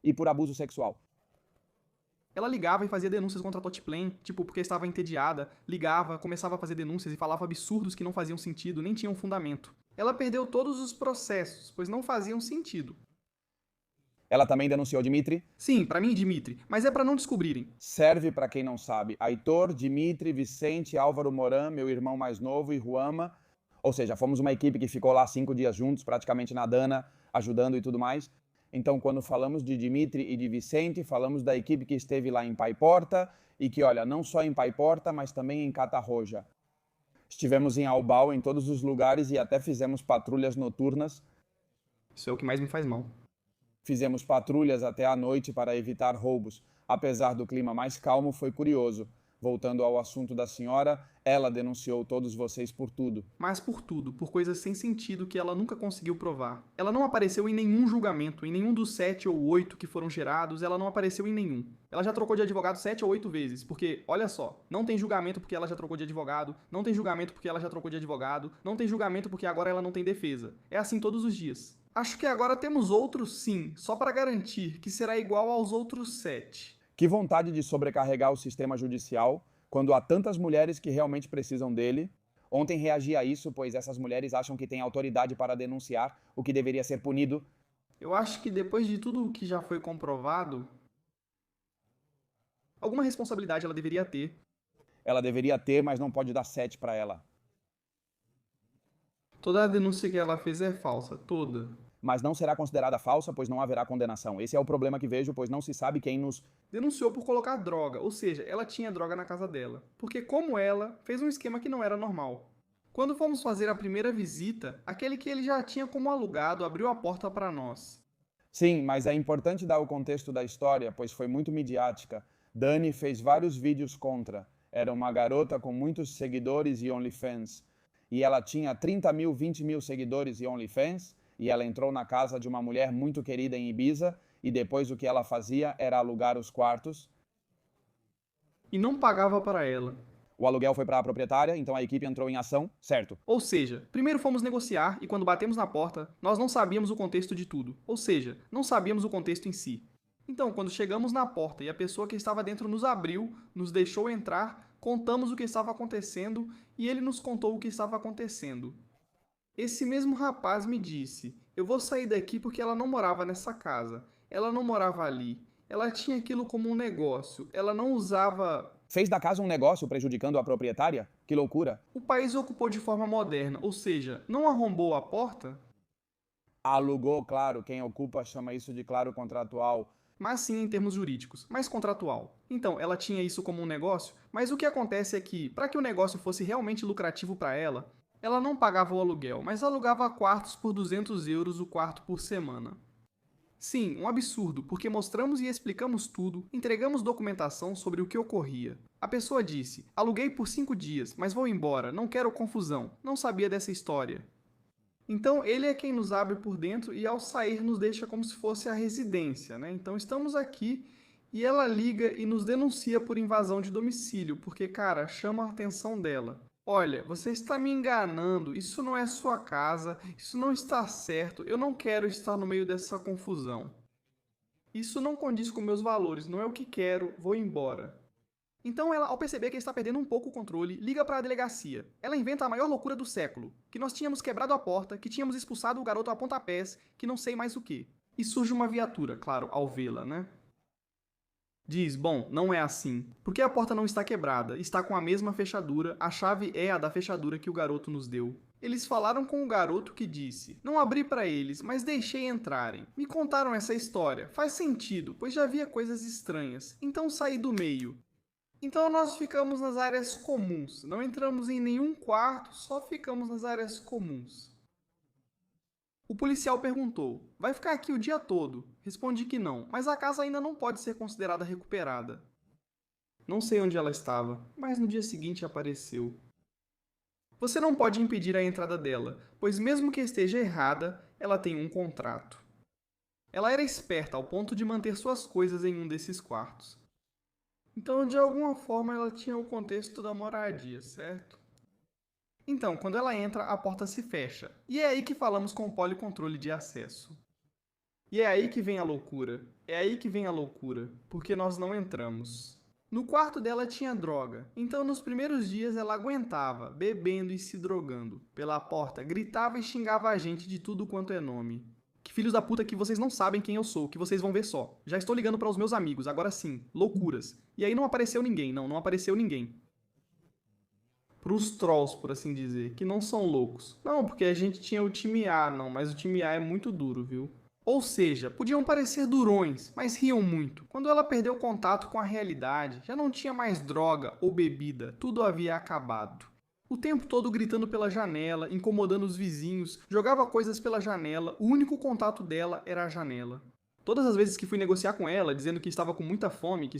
e por abuso sexual? Ela ligava e fazia denúncias contra a Totplan, tipo, porque estava entediada, ligava, começava a fazer denúncias e falava absurdos que não faziam sentido, nem tinham fundamento. Ela perdeu todos os processos, pois não faziam sentido. Ela também denunciou Dimitri? Sim, pra mim e Dimitri, mas é pra não descobrirem. Serve para quem não sabe. Aitor, Dimitri, Vicente, Álvaro Moran, meu irmão mais novo, e Ruama. Ou seja, fomos uma equipe que ficou lá 5 dias juntos, praticamente na Dana, ajudando e tudo mais. Então, quando falamos de Dimitri e de Vicente, falamos da equipe que esteve lá em Paiporta e que, olha, não só em Paiporta, mas também em Catarroja. Estivemos em Albal, em todos os lugares e até fizemos patrulhas noturnas. Isso é o que mais me faz mal. Fizemos patrulhas até à noite para evitar roubos. Apesar do clima mais calmo, foi curioso. Voltando ao assunto da senhora, ela denunciou todos vocês por tudo. Mas por tudo, por coisas sem sentido que ela nunca conseguiu provar. Ela não apareceu em nenhum julgamento, em nenhum dos 7 ou 8 que foram gerados, ela não apareceu em nenhum. Ela já trocou de advogado 7 ou 8 vezes, porque, olha só, não tem julgamento porque ela já trocou de advogado, não tem julgamento porque ela já trocou de advogado, não tem julgamento porque agora ela não tem defesa. É assim todos os dias. Acho que agora temos outros sim, só para garantir que será igual aos outros 7. Que vontade de sobrecarregar o sistema judicial quando há tantas mulheres que realmente precisam dele. Ontem reagi a isso, pois essas mulheres acham que têm autoridade para denunciar o que deveria ser punido. Eu acho que depois de tudo o que já foi comprovado, alguma responsabilidade ela deveria ter. Ela deveria ter, mas não pode dar 7 para ela. Toda a denúncia que ela fez é falsa, toda. Mas não será considerada falsa, pois não haverá condenação. Esse é o problema que vejo, pois não se sabe quem nos... Denunciou por colocar droga, ou seja, ela tinha droga na casa dela. Porque, como ela, fez um esquema que não era normal. Quando fomos fazer a primeira visita, aquele que ele já tinha como alugado abriu a porta para nós. Sim, mas é importante dar o contexto da história, pois foi muito midiática. Dani fez vários vídeos contra. Era uma garota com muitos seguidores e OnlyFans. E ela tinha 30 mil, 20 mil seguidores e OnlyFans. E ela entrou na casa de uma mulher muito querida em Ibiza. E depois o que ela fazia era alugar os quartos. E não pagava para ela. O aluguel foi para a proprietária, então a equipe entrou em ação, certo? Ou seja, primeiro fomos negociar e quando batemos na porta, nós não sabíamos o contexto de tudo. Ou seja, não sabíamos o contexto em si. Então, quando chegamos na porta e a pessoa que estava dentro nos abriu, nos deixou entrar, contamos o que estava acontecendo e ele nos contou o que estava acontecendo. Esse mesmo rapaz me disse: eu vou sair daqui porque ela não morava nessa casa. Ela não morava ali. Ela tinha aquilo como um negócio. Ela não usava. Fez da casa um negócio prejudicando a proprietária? Que loucura! O país ocupou de forma moderna, ou seja, não arrombou a porta, Alugou, claro, quem ocupa chama isso de claro contratual. mas sim em termos jurídicos, mais contratual. Então, ela tinha isso como um negócio, mas o que acontece é que, para que o negócio fosse realmente lucrativo para ela não pagava o aluguel, mas alugava quartos por 200 euros o quarto por semana. Sim, um absurdo, porque mostramos e explicamos tudo, entregamos documentação sobre o que ocorria. A pessoa disse: aluguei por 5 dias, mas vou embora, não quero confusão, não sabia dessa história. Então ele é quem nos abre por dentro e ao sair nos deixa como se fosse a residência, né? Então estamos aqui e ela liga e nos denuncia por invasão de domicílio, porque, cara, chama a atenção dela. Olha, você está me enganando, isso não é sua casa, isso não está certo, eu não quero estar no meio dessa confusão. Isso não condiz com meus valores, não é o que quero, vou embora. Então ela, ao perceber que está perdendo um pouco o controle, liga para a delegacia. Ela inventa a maior loucura do século, que nós tínhamos quebrado a porta, que tínhamos expulsado o garoto a pontapés, que não sei mais o que. E surge uma viatura, claro, ao vê-la, né? Diz, bom, não é assim. Porque a porta não está quebrada, está com a mesma fechadura, a chave é a da fechadura que o garoto nos deu. Eles falaram com o garoto que disse: não abri para eles, mas deixei entrarem. Me contaram essa história. Faz sentido, pois já havia coisas estranhas. Então saí do meio. Então nós ficamos nas áreas comuns. Não entramos em nenhum quarto, só ficamos nas áreas comuns. O policial perguntou: vai ficar aqui o dia todo? Respondi que não, mas a casa ainda não pode ser considerada recuperada. Não sei onde ela estava, mas no dia seguinte apareceu. Você não pode impedir a entrada dela, pois mesmo que esteja errada, ela tem um contrato. Ela era esperta ao ponto de manter suas coisas em um desses quartos. Então, de alguma forma, ela tinha o contexto da moradia, certo? Então, quando ela entra, a porta se fecha. E é aí que falamos com o policontrole de acesso. E é aí que vem a loucura. É aí que vem a loucura, porque nós não entramos. No quarto dela tinha droga, então nos primeiros dias ela aguentava, bebendo e se drogando. Pela porta, gritava e xingava a gente de tudo quanto é nome. Que filhos da puta que vocês não sabem quem eu sou, que vocês vão ver só. Já estou ligando para os meus amigos, agora sim, loucuras. E aí não apareceu ninguém, não apareceu ninguém. Pros trolls, por assim dizer, que não são loucos. Não, porque a gente tinha o time A, não, mas o time A é muito duro, viu? Ou seja, podiam parecer durões, mas riam muito. Quando ela perdeu contato com a realidade, já não tinha mais droga ou bebida, tudo havia acabado. O tempo todo gritando pela janela, incomodando os vizinhos, jogava coisas pela janela, o único contato dela era a janela. Todas as vezes que fui negociar com ela, dizendo que estava com muita fome,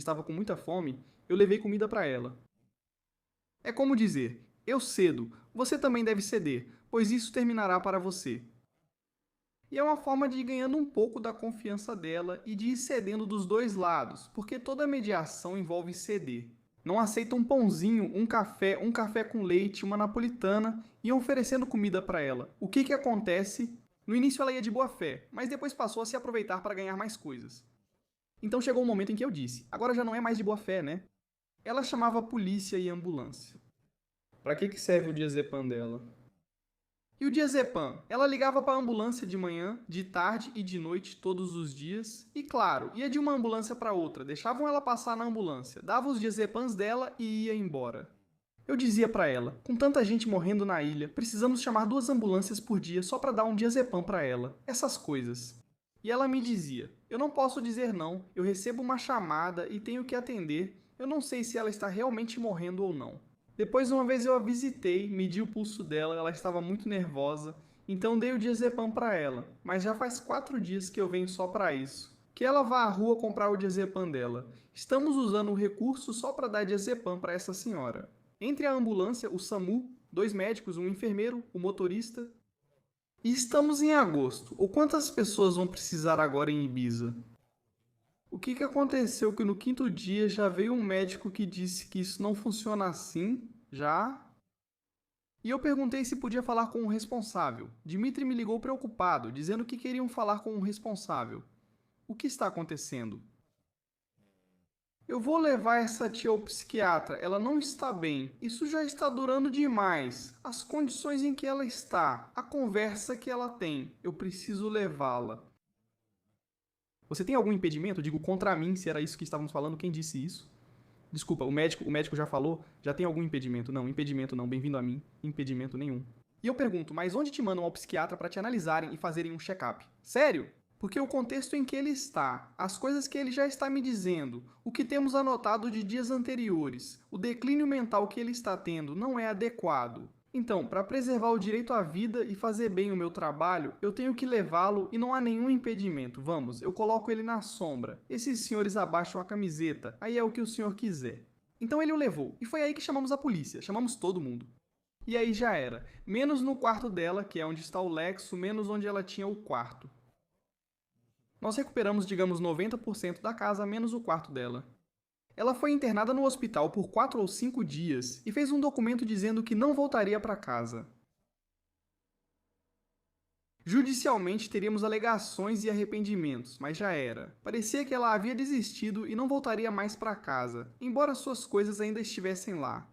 eu levei comida para ela. É como dizer: eu cedo, você também deve ceder, pois isso terminará para você. E é uma forma de ir ganhando um pouco da confiança dela e de ir cedendo dos dois lados, porque toda mediação envolve ceder. Não aceita um pãozinho, um café com leite, uma napolitana e iam oferecendo comida para ela. O que acontece? No início ela ia de boa fé, mas depois passou a se aproveitar para ganhar mais coisas. Então chegou um momento em que eu disse: agora já não é mais de boa fé, né? Ela chamava a polícia e a ambulância. Pra que serve o diazepam dela? E o diazepam? Ela ligava para a ambulância de manhã, de tarde e de noite todos os dias. E claro, ia de uma ambulância para outra, deixavam ela passar na ambulância, dava os diazepams dela e ia embora. Eu dizia para ela, com tanta gente morrendo na ilha, precisamos chamar 2 ambulâncias por dia só para dar um diazepam para ela. Essas coisas. E ela me dizia, eu não posso dizer não, eu recebo uma chamada e tenho que atender, eu não sei se ela está realmente morrendo ou não. Depois, uma vez eu a visitei, medi o pulso dela, ela estava muito nervosa, então dei o diazepam para ela, mas já faz 4 dias que eu venho só para isso. Que ela vá à rua comprar o diazepam dela. Estamos usando o recurso só para dar diazepam para essa senhora. Entre a ambulância, o SAMU, 2 médicos, um enfermeiro, o motorista. E estamos em agosto. Ou quantas pessoas vão precisar agora em Ibiza? O que aconteceu que no 5º dia já veio um médico que disse que isso não funciona assim? Já? E eu perguntei se podia falar com o responsável. Dmitry me ligou preocupado, dizendo que queriam falar com o responsável. O que está acontecendo? Eu vou levar essa tia ao psiquiatra. Ela não está bem. Isso já está durando demais. As condições em que ela está, a conversa que ela tem. Eu preciso levá-la. Você tem algum impedimento? Digo contra mim, se era isso que estávamos falando. Quem disse isso? Desculpa, o médico já falou? Já tem algum impedimento? Não, impedimento não. Bem-vindo a mim. Impedimento nenhum. E eu pergunto, mas onde te mandam ao psiquiatra para te analisarem e fazerem um check-up? Sério? Porque o contexto em que ele está, as coisas que ele já está me dizendo, o que temos anotado de dias anteriores, o declínio mental que ele está tendo não é adequado. Então, para preservar o direito à vida e fazer bem o meu trabalho, eu tenho que levá-lo e não há nenhum impedimento. Vamos, eu coloco ele na sombra. Esses senhores abaixam a camiseta, aí é o que o senhor quiser. Então ele o levou, e foi aí que chamamos a polícia, chamamos todo mundo. E aí já era, menos no quarto dela, que é onde está o Lexo, menos onde ela tinha o quarto. Nós recuperamos, digamos, 90% da casa, menos o quarto dela. Ela foi internada no hospital por 4 ou 5 dias e fez um documento dizendo que não voltaria para casa. Judicialmente teríamos alegações e arrependimentos, mas já era. Parecia que ela havia desistido e não voltaria mais para casa, embora suas coisas ainda estivessem lá.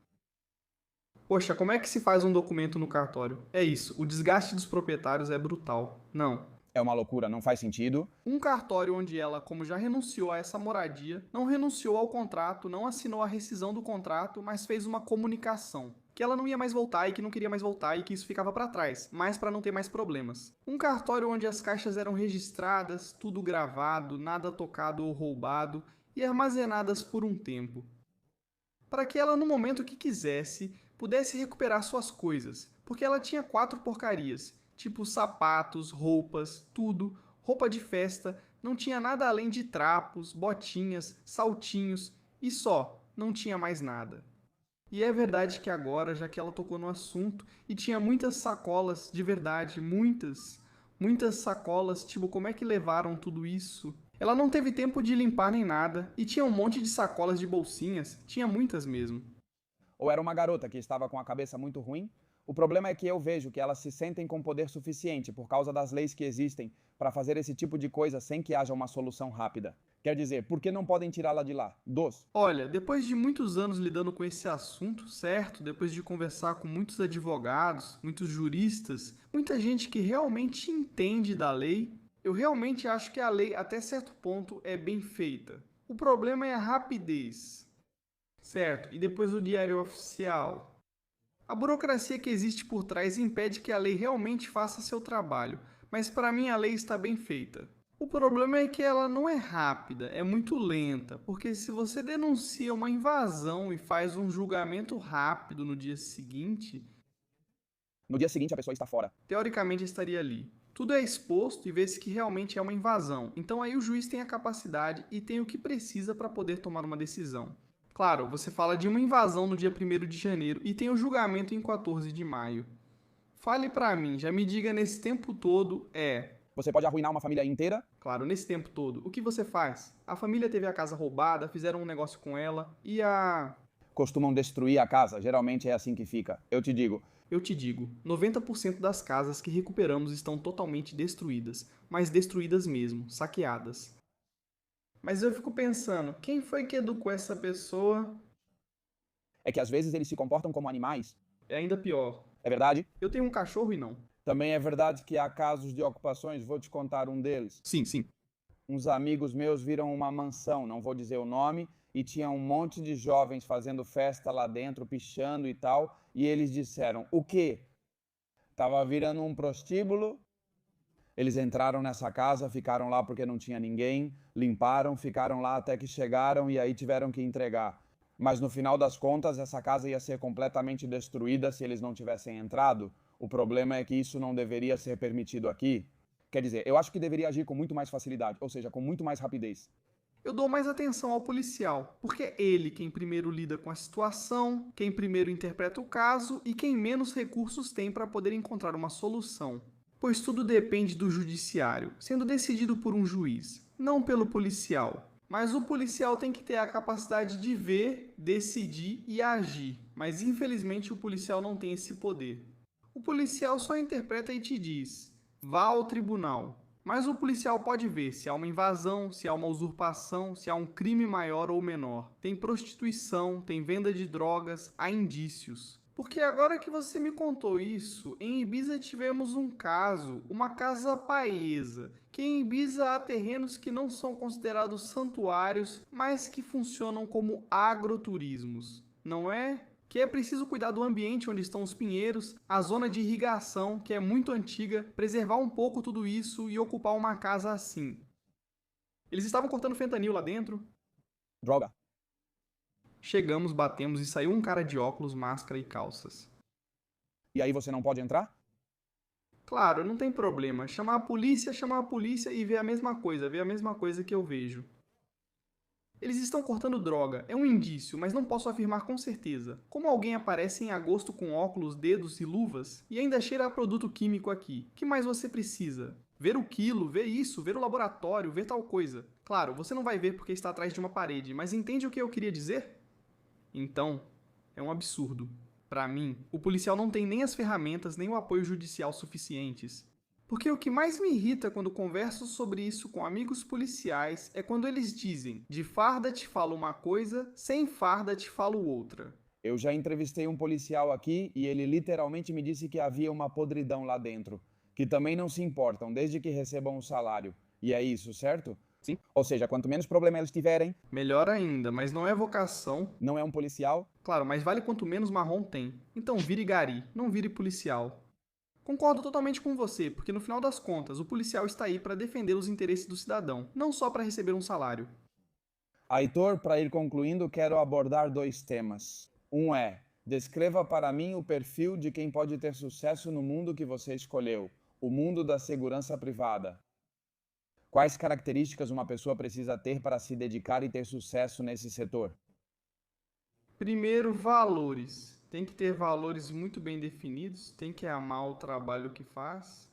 Poxa, como é que se faz um documento no cartório? É isso, o desgaste dos proprietários é brutal. Não. É uma loucura, não faz sentido. Um cartório onde ela, como já renunciou a essa moradia, não renunciou ao contrato, não assinou a rescisão do contrato, mas fez uma comunicação. Que ela não ia mais voltar e que não queria mais voltar e que isso ficava para trás, mas para não ter mais problemas. Um cartório onde as caixas eram registradas, tudo gravado, nada tocado ou roubado e armazenadas por um tempo. Para que ela, no momento que quisesse, pudesse recuperar suas coisas, porque ela tinha 4 porcarias, tipo sapatos, roupas, tudo, roupa de festa, não tinha nada além de trapos, botinhas, saltinhos e só, não tinha mais nada. E é verdade que agora, já que ela tocou no assunto, e tinha muitas sacolas, de verdade, muitas sacolas, tipo, como é que levaram tudo isso? Ela não teve tempo de limpar nem nada, e tinha um monte de sacolas de bolsinhas, tinha muitas mesmo. Ou era uma garota que estava com a cabeça muito ruim? O problema é que eu vejo que elas se sentem com poder suficiente por causa das leis que existem para fazer esse tipo de coisa sem que haja uma solução rápida. Quer dizer, por que não podem tirá-la de lá? Olha, depois de muitos anos lidando com esse assunto, certo? Depois de conversar com muitos advogados, muitos juristas, muita gente que realmente entende da lei, eu realmente acho que a lei, até certo ponto, é bem feita. O problema é a rapidez, certo? E depois o diário oficial. A burocracia que existe por trás impede que a lei realmente faça seu trabalho, mas para mim a lei está bem feita. O problema é que ela não é rápida, é muito lenta, porque se você denuncia uma invasão e faz um julgamento rápido no dia seguinte, No dia seguinte a pessoa está fora. teoricamente estaria ali. Tudo é exposto e vê-se que realmente é uma invasão, então aí o juiz tem a capacidade e tem o que precisa para poder tomar uma decisão. Claro, você fala de uma invasão no dia 1º de janeiro e tem o julgamento em 14 de maio. Fale pra mim, já me diga nesse tempo todo, Você pode arruinar uma família inteira? claro, nesse tempo todo, o que você faz? A família teve a casa roubada, fizeram um negócio com ela e Costumam destruir a casa, geralmente é assim que fica. Eu te digo, Eu te digo, 90% das casas que recuperamos estão totalmente destruídas, mas destruídas mesmo, saqueadas. Mas eu fico pensando, quem foi que educou essa pessoa? é que às vezes eles se comportam como animais. É ainda pior. É verdade? Eu tenho um cachorro e não. Também é verdade que há casos de ocupações, vou te contar um deles. Sim, sim. Uns amigos meus viram uma mansão, não vou dizer o nome, e tinha um monte de jovens fazendo festa lá dentro, pichando e tal, e eles disseram: "O quê? Tava virando um prostíbulo?" Eles entraram nessa casa, ficaram lá porque não tinha ninguém, limparam, ficaram lá até que chegaram e aí tiveram que entregar. Mas no final das contas, essa casa ia ser completamente destruída se eles não tivessem entrado. O problema é que isso não deveria ser permitido aqui. Quer dizer, eu acho que deveria agir com muito mais facilidade, ou seja, com muito mais rapidez. Eu dou mais atenção ao policial, porque é ele quem primeiro lida com a situação, quem primeiro interpreta o caso e quem menos recursos tem para poder encontrar uma solução. Pois tudo depende do judiciário, sendo decidido por um juiz, não pelo policial. Mas o policial tem que ter a capacidade de ver, decidir e agir. Mas infelizmente o policial não tem esse poder. O policial só interpreta e te diz: vá ao tribunal. Mas o policial pode ver se há uma invasão, se há uma usurpação, se há um crime maior ou menor. Tem prostituição, tem venda de drogas, há indícios. Porque agora que você me contou isso, em Ibiza tivemos um caso, uma casa paesa, que em Ibiza há terrenos que não são considerados santuários, mas que funcionam como agroturismos, não é? Que é preciso cuidar do ambiente onde estão os pinheiros, a zona de irrigação, que é muito antiga, preservar um pouco tudo isso e ocupar uma casa assim. Eles estavam cortando fentanil lá dentro. Droga. Chegamos, batemos e saiu um cara de óculos, máscara e calças. E aí você não pode entrar? Claro, não tem problema. Chamar a polícia e ver a mesma coisa que eu vejo. Eles estão cortando droga, é um indício, mas não posso afirmar com certeza. Como alguém aparece em agosto com óculos, dedos e luvas e ainda cheira a produto químico aqui? Que mais você precisa? Ver o quilo, ver isso, ver o laboratório, ver tal coisa. Claro, você não vai ver porque está atrás de uma parede, mas entende o que eu queria dizer? Então, é um absurdo. Para mim, o policial não tem nem as ferramentas nem o apoio judicial suficientes. Porque o que mais me irrita quando converso sobre isso com amigos policiais é quando eles dizem: de farda te falo uma coisa, sem farda te falo outra. Eu já entrevistei um policial aqui e ele literalmente me disse que havia uma podridão lá dentro, que também não se importam, desde que recebam o salário. E é isso, certo? Sim. Ou seja, quanto menos problema eles tiverem, Melhor ainda, mas não é vocação. não é um policial. Claro, mas vale quanto menos marrom tem. Então vire gari, não vire policial. Concordo totalmente com você, porque no final das contas, o policial está aí para defender os interesses do cidadão, não só para receber um salário. Aitor, para ir concluindo, quero abordar dois temas. Um é: descreva para mim o perfil de quem pode ter sucesso no mundo que você escolheu, o mundo da segurança privada. Quais características uma pessoa precisa ter para se dedicar e ter sucesso nesse setor? Primeiro, valores. Tem que ter valores muito bem definidos, tem que amar o trabalho que faz.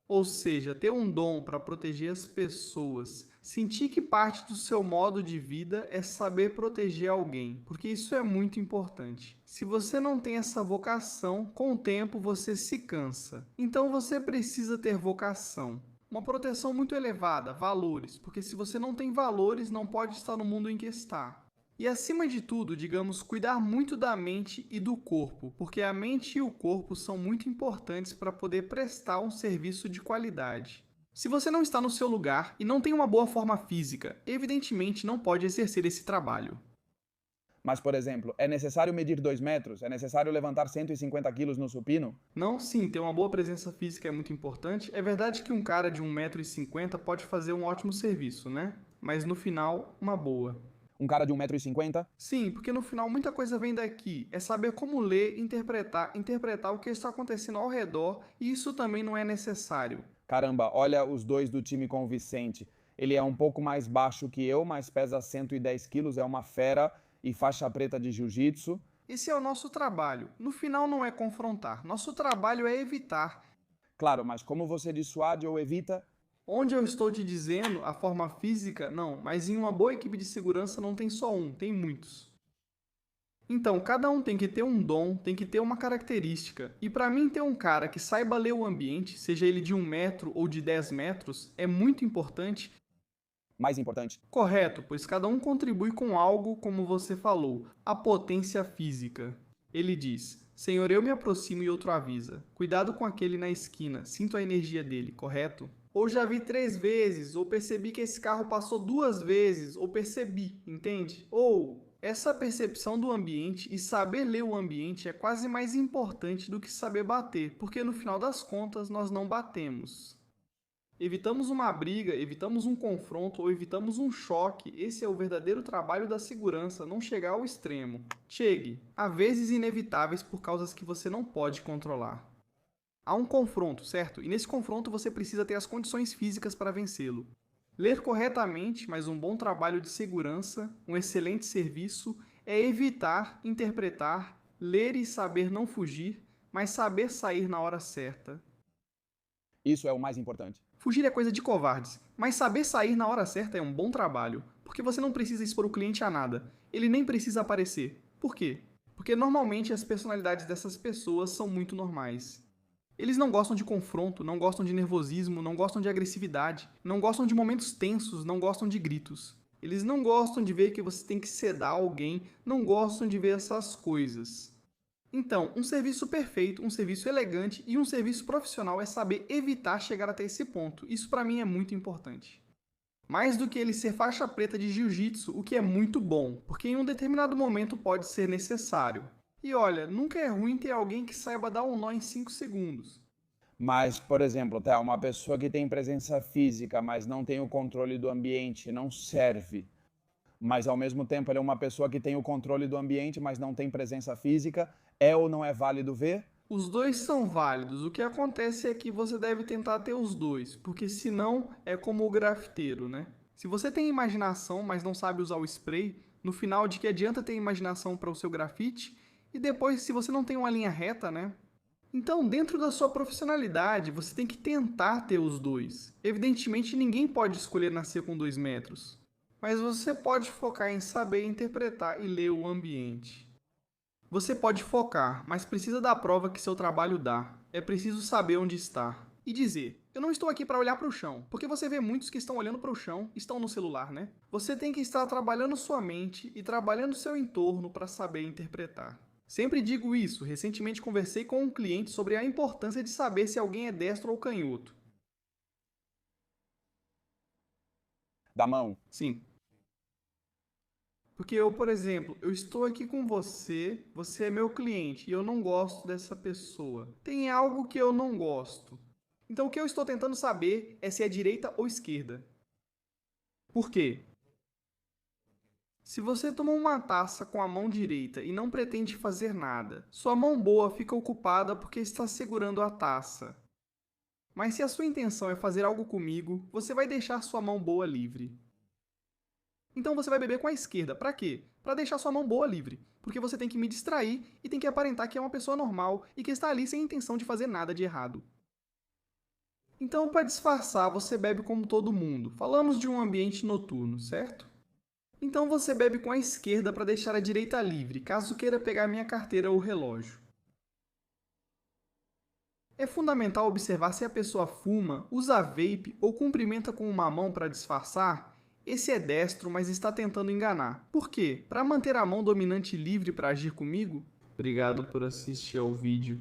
Ou seja, ter um dom para proteger as pessoas. Sentir que parte do seu modo de vida é saber proteger alguém, porque isso é muito importante. Se você não tem essa vocação, com o tempo você se cansa. Então você precisa ter vocação. Uma proteção muito elevada, valores, porque se você não tem valores, não pode estar no mundo em que está. E acima de tudo, digamos, cuidar muito da mente e do corpo, porque a mente e o corpo são muito importantes para poder prestar um serviço de qualidade. Se você não está no seu lugar e não tem uma boa forma física, evidentemente não pode exercer esse trabalho. Mas, por exemplo, é necessário medir 2 metros? É necessário levantar 150 quilos no supino? Não, sim, ter uma boa presença física é muito importante. É verdade que um cara de 1,50 m pode fazer um ótimo serviço, né? Mas no final, uma boa. Um cara de 1,50 m? Sim, porque no final muita coisa vem daqui. É saber como ler, interpretar o que está acontecendo ao redor, e isso também não é necessário. Caramba, olha os dois do time com o Vicente. Ele é um pouco mais baixo que eu, mas pesa 110 quilos, é uma fera e faixa preta de jiu-jitsu. Esse é o nosso trabalho. No final não é confrontar, nosso trabalho é evitar. Claro, mas como você dissuade ou evita? Onde eu estou te dizendo, a forma física, não, mas em uma boa equipe de segurança não tem só um, tem muitos. Então, cada um tem que ter um dom, tem que ter uma característica. E para mim ter um cara que saiba ler o ambiente, seja ele de 1 metro ou de 10 metros, é muito importante. mais importante. Correto, pois cada um contribui com algo, como você falou, a potência física. Ele diz: Senhor, eu me aproximo e outro avisa. Cuidado com aquele na esquina, sinto a energia dele, correto? Ou já vi 3 vezes, ou percebi que esse carro passou 2 vezes, ou percebi, entende? Ou essa percepção do ambiente e saber ler o ambiente é quase mais importante do que saber bater, porque no final das contas nós não batemos. Evitamos uma briga, evitamos um confronto ou evitamos um choque. Esse é o verdadeiro trabalho da segurança, não chegar ao extremo. Chegue, há vezes inevitáveis por causas que você não pode controlar. Há um confronto, certo? E nesse confronto você precisa ter as condições físicas para vencê-lo. Ler corretamente, mas um bom trabalho de segurança, um excelente serviço, é evitar, interpretar, ler e saber não fugir, mas saber sair na hora certa. Isso é o mais importante. Fugir é coisa de covardes, mas saber sair na hora certa é um bom trabalho, porque você não precisa expor o cliente a nada, ele nem precisa aparecer. Por quê? Porque normalmente as personalidades dessas pessoas são muito normais. Eles não gostam de confronto, não gostam de nervosismo, não gostam de agressividade, não gostam de momentos tensos, não gostam de gritos. Eles não gostam de ver que você tem que sedar alguém, não gostam de ver essas coisas. Então, um serviço perfeito, um serviço elegante e um serviço profissional é saber evitar chegar até esse ponto. Isso para mim é muito importante. Mais do que ele ser faixa preta de jiu-jitsu, o que é muito bom, porque em um determinado momento pode ser necessário. E olha, nunca é ruim ter alguém que saiba dar um nó em 5 segundos. Mas, por exemplo, tá, uma pessoa que tem presença física, mas não tem o controle do ambiente, não serve. Mas ao mesmo tempo ele é uma pessoa que tem o controle do ambiente, mas não tem presença física, é ou não é válido ver? Os dois são válidos. O que acontece é que você deve tentar ter os dois, porque senão é como o grafiteiro, né? Se você tem imaginação, mas não sabe usar o spray, no final de que adianta ter imaginação para o seu grafite? E depois, se você não tem uma linha reta, né? Então, dentro da sua profissionalidade, você tem que tentar ter os dois. Evidentemente, ninguém pode escolher nascer com 2 metros. Mas você pode focar em saber interpretar e ler o ambiente. Você pode focar, mas precisa da prova que seu trabalho dá. É preciso saber onde está. E dizer, eu não estou aqui para olhar para o chão, porque você vê muitos que estão olhando para o chão, estão no celular, né? Você tem que estar trabalhando sua mente e trabalhando seu entorno para saber interpretar. Sempre digo isso, recentemente conversei com um cliente sobre a importância de saber se alguém é destro ou canhoto. Da mão. Sim. Porque eu, por exemplo, eu estou aqui com você, você é meu cliente e eu não gosto dessa pessoa. Tem algo que eu não gosto. Então o que eu estou tentando saber é se é direita ou esquerda. Por quê? Se você toma uma taça com a mão direita e não pretende fazer nada, sua mão boa fica ocupada porque está segurando a taça. Mas se a sua intenção é fazer algo comigo, você vai deixar sua mão boa livre. Então você vai beber com a esquerda. Para quê? Para deixar sua mão boa livre. Porque você tem que me distrair e tem que aparentar que é uma pessoa normal e que está ali sem intenção de fazer nada de errado. Então, para disfarçar, você bebe como todo mundo. Falamos de um ambiente noturno, certo? Então você bebe com a esquerda para deixar a direita livre, caso queira pegar minha carteira ou relógio. É fundamental observar se a pessoa fuma, usa vape ou cumprimenta com uma mão para disfarçar. Esse é destro, mas está tentando enganar. Por quê? Para manter a mão dominante livre para agir comigo? Obrigado por assistir ao vídeo.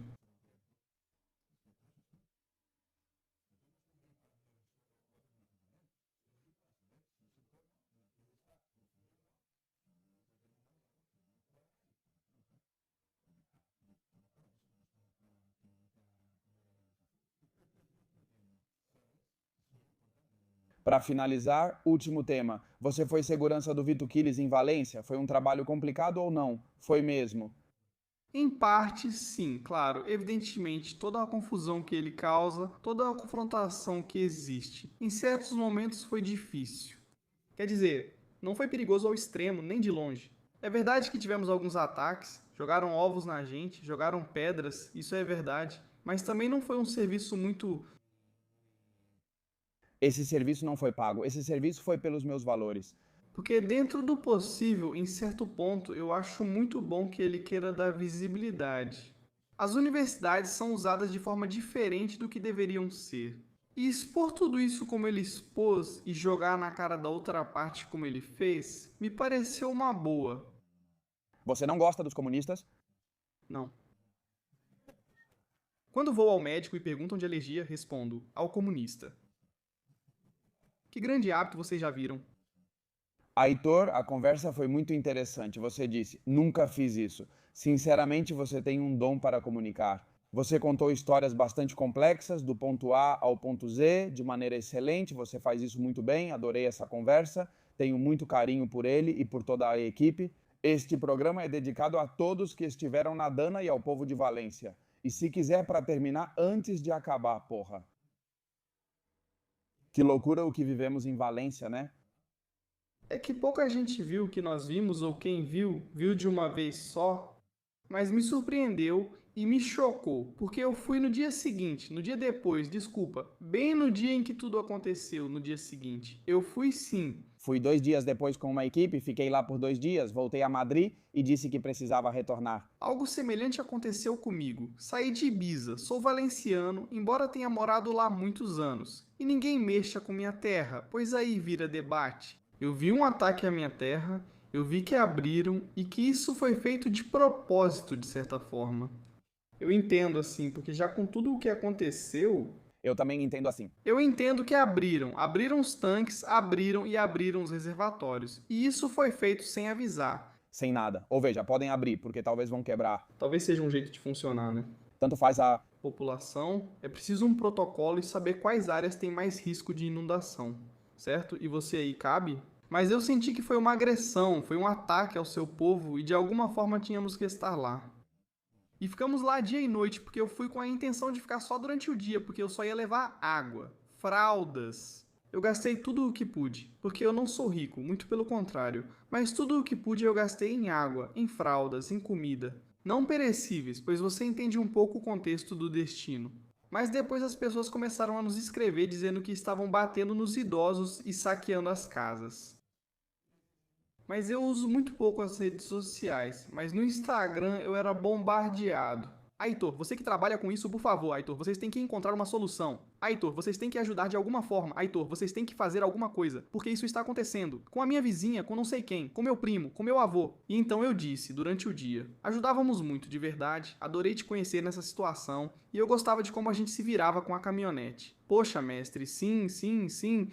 Para finalizar, último tema. Você foi segurança do Vito Quiles em Valência? Foi um trabalho complicado ou não? Foi mesmo. Em parte, sim, claro. Evidentemente, toda a confusão que ele causa, toda a confrontação que existe. Em certos momentos foi difícil. Quer dizer, não foi perigoso ao extremo, nem de longe. É verdade que tivemos alguns ataques, jogaram ovos na gente, jogaram pedras, isso é verdade. Mas também não foi um serviço muito. Esse serviço não foi pago. Esse serviço foi pelos meus valores. Porque dentro do possível, em certo ponto, eu acho muito bom que ele queira dar visibilidade. As universidades são usadas de forma diferente do que deveriam ser. E expor tudo isso como ele expôs e jogar na cara da outra parte como ele fez, me pareceu uma boa. Você não gosta dos comunistas? Não. Quando vou ao médico e perguntam de alergia, respondo: ao comunista. Que grande hábito vocês já viram? Heitor, a conversa foi muito interessante. Você disse: nunca fiz isso. Sinceramente, você tem um dom para comunicar. Você contou histórias bastante complexas, do ponto A ao ponto Z, de maneira excelente. Você faz isso muito bem. Adorei essa conversa. Tenho muito carinho por ele e por toda a equipe. Este programa é dedicado a todos que estiveram na Dana e ao povo de Valência. E se quiser, para terminar, antes de acabar, porra. Que loucura o que vivemos em Valência, né? É que pouca gente viu o que nós vimos, ou quem viu, viu de uma vez só, mas me surpreendeu e me chocou, porque eu fui no dia seguinte, no dia depois, desculpa, bem no dia em que tudo aconteceu, no dia seguinte. Eu fui sim. Fui 2 dias depois com uma equipe, fiquei lá por 2 dias, voltei a Madrid e disse que precisava retornar. Algo semelhante aconteceu comigo. Saí de Ibiza, sou valenciano, embora tenha morado lá há muitos anos. E ninguém mexa com minha terra, pois aí vira debate. Eu vi um ataque à minha terra, eu vi que abriram e que isso foi feito de propósito, de certa forma. Eu entendo assim, porque já com tudo o que aconteceu, Eu também entendo assim. eu entendo que abriram os tanques, abriram e abriram os reservatórios. E isso foi feito sem avisar. Sem nada. Ou veja, podem abrir, porque talvez vão quebrar. Talvez seja um jeito de funcionar, né? Tanto faz a. População, é preciso um protocolo e saber quais áreas têm mais risco de inundação, certo? E você aí cabe? Mas eu senti que foi uma agressão, foi um ataque ao seu povo e de alguma forma tínhamos que estar lá. E ficamos lá dia e noite, porque eu fui com a intenção de ficar só durante o dia, porque eu só ia levar água, fraldas. Eu gastei tudo o que pude, porque eu não sou rico, muito pelo contrário, mas tudo o que pude eu gastei em água, em fraldas, em comida. Não perecíveis, pois você entende um pouco o contexto do destino. Mas depois as pessoas começaram a nos escrever dizendo que estavam batendo nos idosos e saqueando as casas. Mas eu uso muito pouco as redes sociais, mas no Instagram eu era bombardeado. Aitor, você que trabalha com isso, por favor, Aitor, vocês têm que encontrar uma solução. Aitor, vocês têm que ajudar de alguma forma. Aitor, vocês têm que fazer alguma coisa, porque isso está acontecendo. Com a minha vizinha, com não sei quem, com meu primo, com meu avô. E então eu disse, durante o dia, ajudávamos muito, de verdade, adorei te conhecer nessa situação, e eu gostava de como a gente se virava com a caminhonete. Poxa, mestre, sim, sim, sim,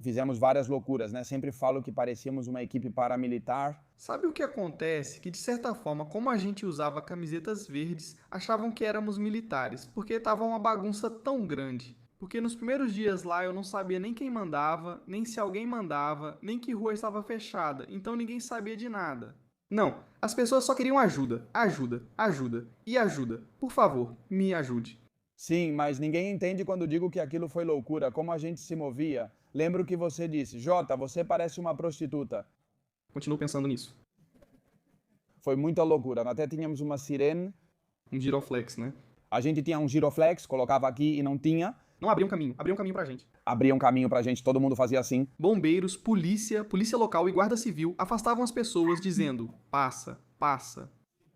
Fizemos várias loucuras, né? Sempre falo que parecíamos uma equipe paramilitar. sabe o que acontece? Que de certa forma, como a gente usava camisetas verdes, achavam que éramos militares, porque tava uma bagunça tão grande. Porque nos primeiros dias lá eu não sabia nem quem mandava, nem se alguém mandava, nem que rua estava fechada, então ninguém sabia de nada. Não, as pessoas só queriam ajuda, ajuda, ajuda e ajuda. Por favor, me ajude. Sim, mas ninguém entende quando digo que aquilo foi loucura, como a gente se movia. Lembro que você disse: Jota, você parece uma prostituta. Continuo pensando nisso. Foi muita loucura. Até tínhamos uma sirene, Um giroflex, né? a gente tinha um giroflex, colocava aqui e não tinha. Não abriam caminho pra gente. Abria um caminho pra gente, todo mundo fazia assim. Bombeiros, polícia, polícia local e guarda civil afastavam as pessoas dizendo: passa, passa.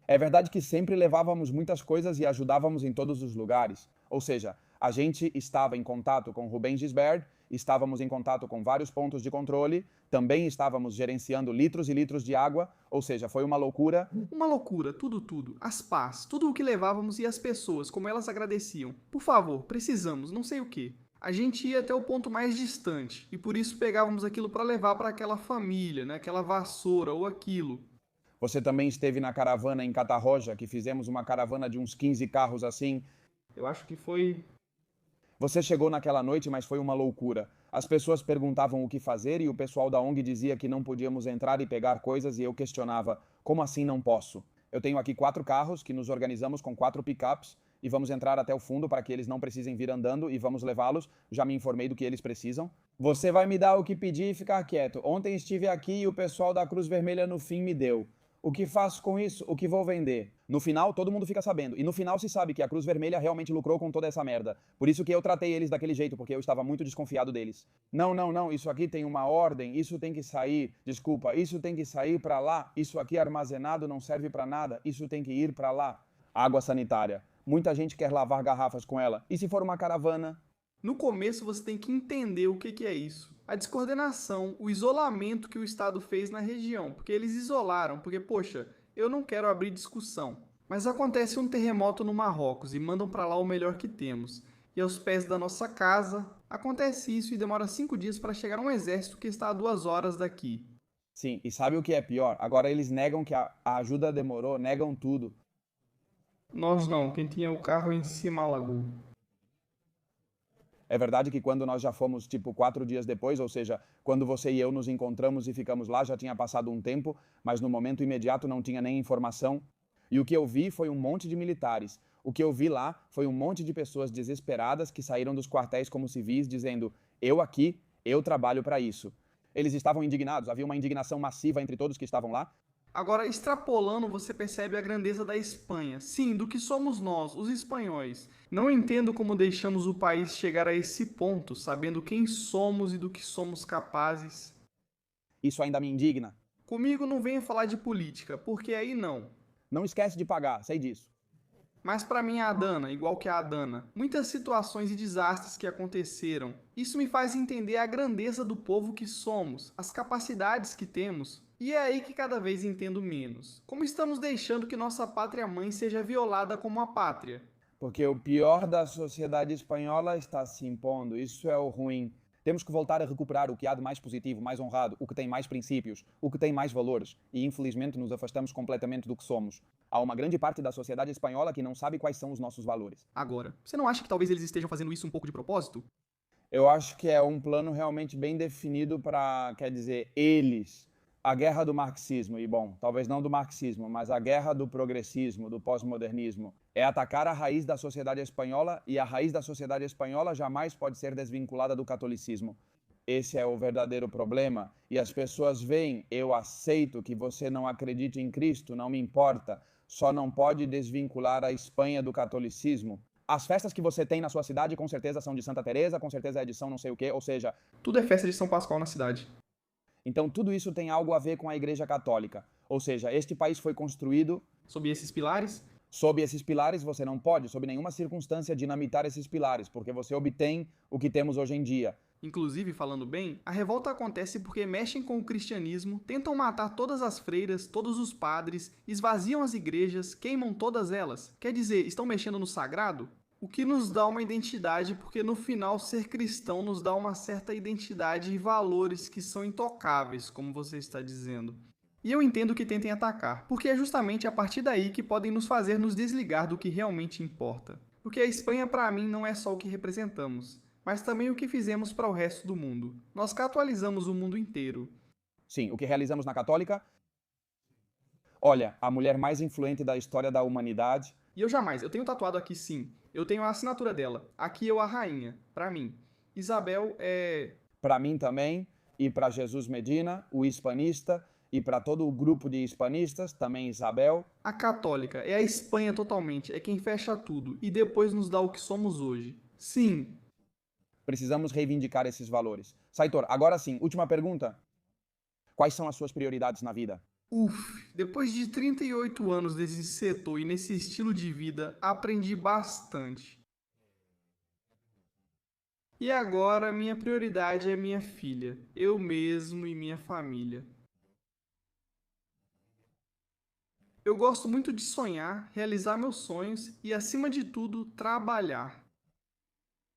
É verdade que sempre levávamos muitas coisas e ajudávamos em todos os lugares. Ou seja, a gente estava em contato com Rubem Gisbert, estávamos em contato com vários pontos de controle, também estávamos gerenciando litros e litros de água, ou seja, foi uma loucura. Uma loucura, tudo, tudo. As pás, tudo o que levávamos e as pessoas, como elas agradeciam. Por favor, precisamos, não sei o que. A gente ia até o ponto mais distante e por isso pegávamos aquilo para levar para aquela família, né? Aquela vassoura ou aquilo. Você também esteve na caravana em Catarroja, que fizemos uma caravana de uns 15 carros assim. Eu acho que foi. Você chegou naquela noite, mas foi uma loucura. As pessoas perguntavam o que fazer e o pessoal da ONG dizia que não podíamos entrar e pegar coisas e eu questionava: como assim não posso? Eu tenho aqui 4 carros que nos organizamos com 4 pickups e vamos entrar até o fundo para que eles não precisem vir andando e vamos levá-los. Já me informei do que eles precisam. Você vai me dar o que pedir e ficar quieto. Ontem estive aqui e o pessoal da Cruz Vermelha no fim me deu. O que faço com isso? O que vou vender? No final, todo mundo fica sabendo. E no final se sabe que a Cruz Vermelha realmente lucrou com toda essa merda. Por isso que eu tratei eles daquele jeito, porque eu estava muito desconfiado deles. Não, não, não, isso aqui tem uma ordem, isso tem que sair. Desculpa, isso tem que sair para lá. Isso aqui armazenado não serve para nada, isso tem que ir para lá. Água sanitária. Muita gente quer lavar garrafas com ela. E se for uma caravana? No começo você tem que entender o que é isso. A descoordenação, o isolamento que o Estado fez na região, porque eles isolaram, porque, poxa, eu não quero abrir discussão. Mas acontece um terremoto no Marrocos e mandam para lá o melhor que temos. E aos pés da nossa casa, acontece isso e demora 5 dias para chegar um exército que está a 2 horas daqui. Sim, e sabe o que é pior? Agora eles negam que a ajuda demorou, negam tudo. Nós não, quem tinha o carro em cima alagou. É verdade que quando nós já fomos, tipo, 4 dias depois, ou seja, quando você e eu nos encontramos e ficamos lá, já tinha passado um tempo, mas no momento imediato não tinha nem informação. E o que eu vi foi um monte de militares. O que eu vi lá foi um monte de pessoas desesperadas que saíram dos quartéis como civis, dizendo: eu aqui, eu trabalho para isso. Eles estavam indignados, havia uma indignação massiva entre todos que estavam lá. Agora, extrapolando, você percebe a grandeza da Espanha. Sim, do que somos nós, os espanhóis. Não entendo como deixamos o país chegar a esse ponto, sabendo quem somos e do que somos capazes. Isso ainda me indigna. Comigo não venha falar de política, porque aí não. Não esquece de pagar, sei disso. Mas para mim é a Dana, igual que a Dana. Muitas situações e desastres que aconteceram. Isso me faz entender a grandeza do povo que somos, as capacidades que temos. E é aí que cada vez entendo menos. Como estamos deixando que nossa pátria-mãe seja violada como a pátria? Porque o pior da sociedade espanhola está se impondo, isso é o ruim. Temos que voltar a recuperar o que há de mais positivo, mais honrado, o que tem mais princípios, o que tem mais valores. E infelizmente nos afastamos completamente do que somos. Há uma grande parte da sociedade espanhola que não sabe quais são os nossos valores. Agora, você não acha que talvez eles estejam fazendo isso um pouco de propósito? Eu acho que é um plano realmente bem definido para, quer dizer, eles. A guerra do marxismo, e bom, talvez não do marxismo, mas a guerra do progressismo, do pós-modernismo, é atacar a raiz da sociedade espanhola e a raiz da sociedade espanhola jamais pode ser desvinculada do catolicismo. Esse é o verdadeiro problema e as pessoas veem, eu aceito que você não acredite em Cristo, não me importa, só não pode desvincular a Espanha do catolicismo. As festas que você tem na sua cidade com certeza são de Santa Teresa, com certeza é de São não sei o quê, ou seja, Tudo é festa de São Pascoal na cidade. então tudo isso tem algo a ver com a Igreja Católica. Ou seja, este país foi construído Sob esses pilares, sob esses pilares, você não pode, sob nenhuma circunstância, dinamitar esses pilares, porque você obtém o que temos hoje em dia. inclusive, falando bem, a revolta acontece porque mexem com o cristianismo, tentam matar todas as freiras, todos os padres, esvaziam as igrejas, queimam todas elas. Quer dizer, estão mexendo no sagrado? O que nos dá uma identidade, porque no final ser cristão nos dá uma certa identidade e valores que são intocáveis, como você está dizendo. E eu entendo que tentem atacar, porque é justamente a partir daí que podem nos fazer nos desligar do que realmente importa. Porque a Espanha para mim não é só o que representamos, mas também o que fizemos para o resto do mundo. Nós atualizamos o mundo inteiro. Sim, o que realizamos na Católica? Olha, a mulher mais influente da história da humanidade. E eu jamais, eu tenho tatuado aqui sim. Eu tenho a assinatura dela. Aqui eu a rainha, para mim. Isabel é... Para mim também, e para Jesus Medina, o hispanista, e para todo o grupo de hispanistas, também Isabel. A católica, é a Espanha totalmente, é quem fecha tudo e depois nos dá o que somos hoje. Sim. Precisamos reivindicar esses valores. Saitor, agora sim, última pergunta. Quais são as suas prioridades na vida? Depois de 38 anos nesse setor e nesse estilo de vida, aprendi bastante. E agora minha prioridade é minha filha, eu mesmo e minha família. Eu gosto muito de sonhar, realizar meus sonhos e, acima de tudo, trabalhar.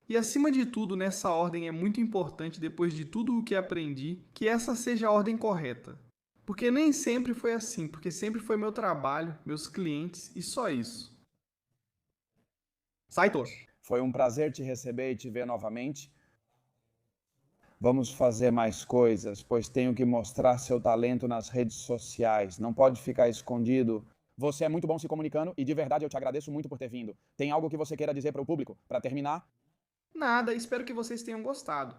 E, acima de tudo, nessa ordem é muito importante, depois de tudo o que aprendi, que essa seja a ordem correta. Porque nem sempre foi assim, porque sempre foi meu trabalho, meus clientes e só isso. Saitor! Foi um prazer te receber e te ver novamente. Vamos fazer mais coisas, pois tenho que mostrar seu talento nas redes sociais. Não pode ficar escondido. Você é muito bom se comunicando e de verdade eu te agradeço muito por ter vindo. Tem algo que você queira dizer para o público? Para terminar? Nada, espero que vocês tenham gostado.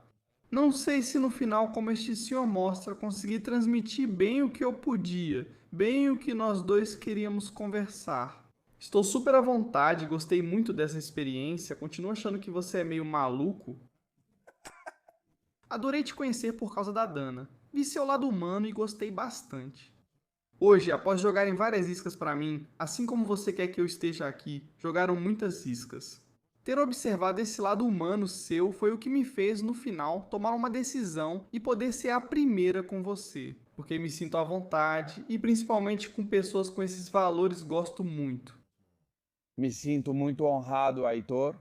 Não sei se no final, como este senhor mostra, consegui transmitir bem o que eu podia, bem o que nós dois queríamos conversar. Estou super à vontade, gostei muito dessa experiência, continuo achando que você é meio maluco. Adorei te conhecer por causa da Dana. Vi seu lado humano e gostei bastante. Hoje, após jogarem várias iscas para mim, assim como você quer que eu esteja aqui, jogaram muitas iscas. Ter observado esse lado humano seu foi o que me fez, no final, tomar uma decisão e poder ser a primeira com você, porque me sinto à vontade e principalmente com pessoas com esses valores gosto muito. Me sinto muito honrado, Heitor.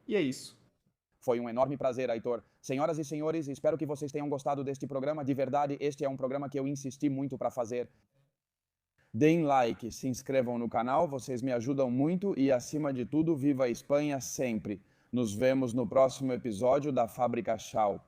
E é isso. Foi um enorme prazer, Heitor. Senhoras e senhores, espero que vocês tenham gostado deste programa. De verdade, este é um programa que eu insisti muito para fazer. Deem like, se inscrevam no canal, vocês me ajudam muito e, acima de tudo, viva a Espanha sempre. Nos vemos no próximo episódio da Fábrica Shaw.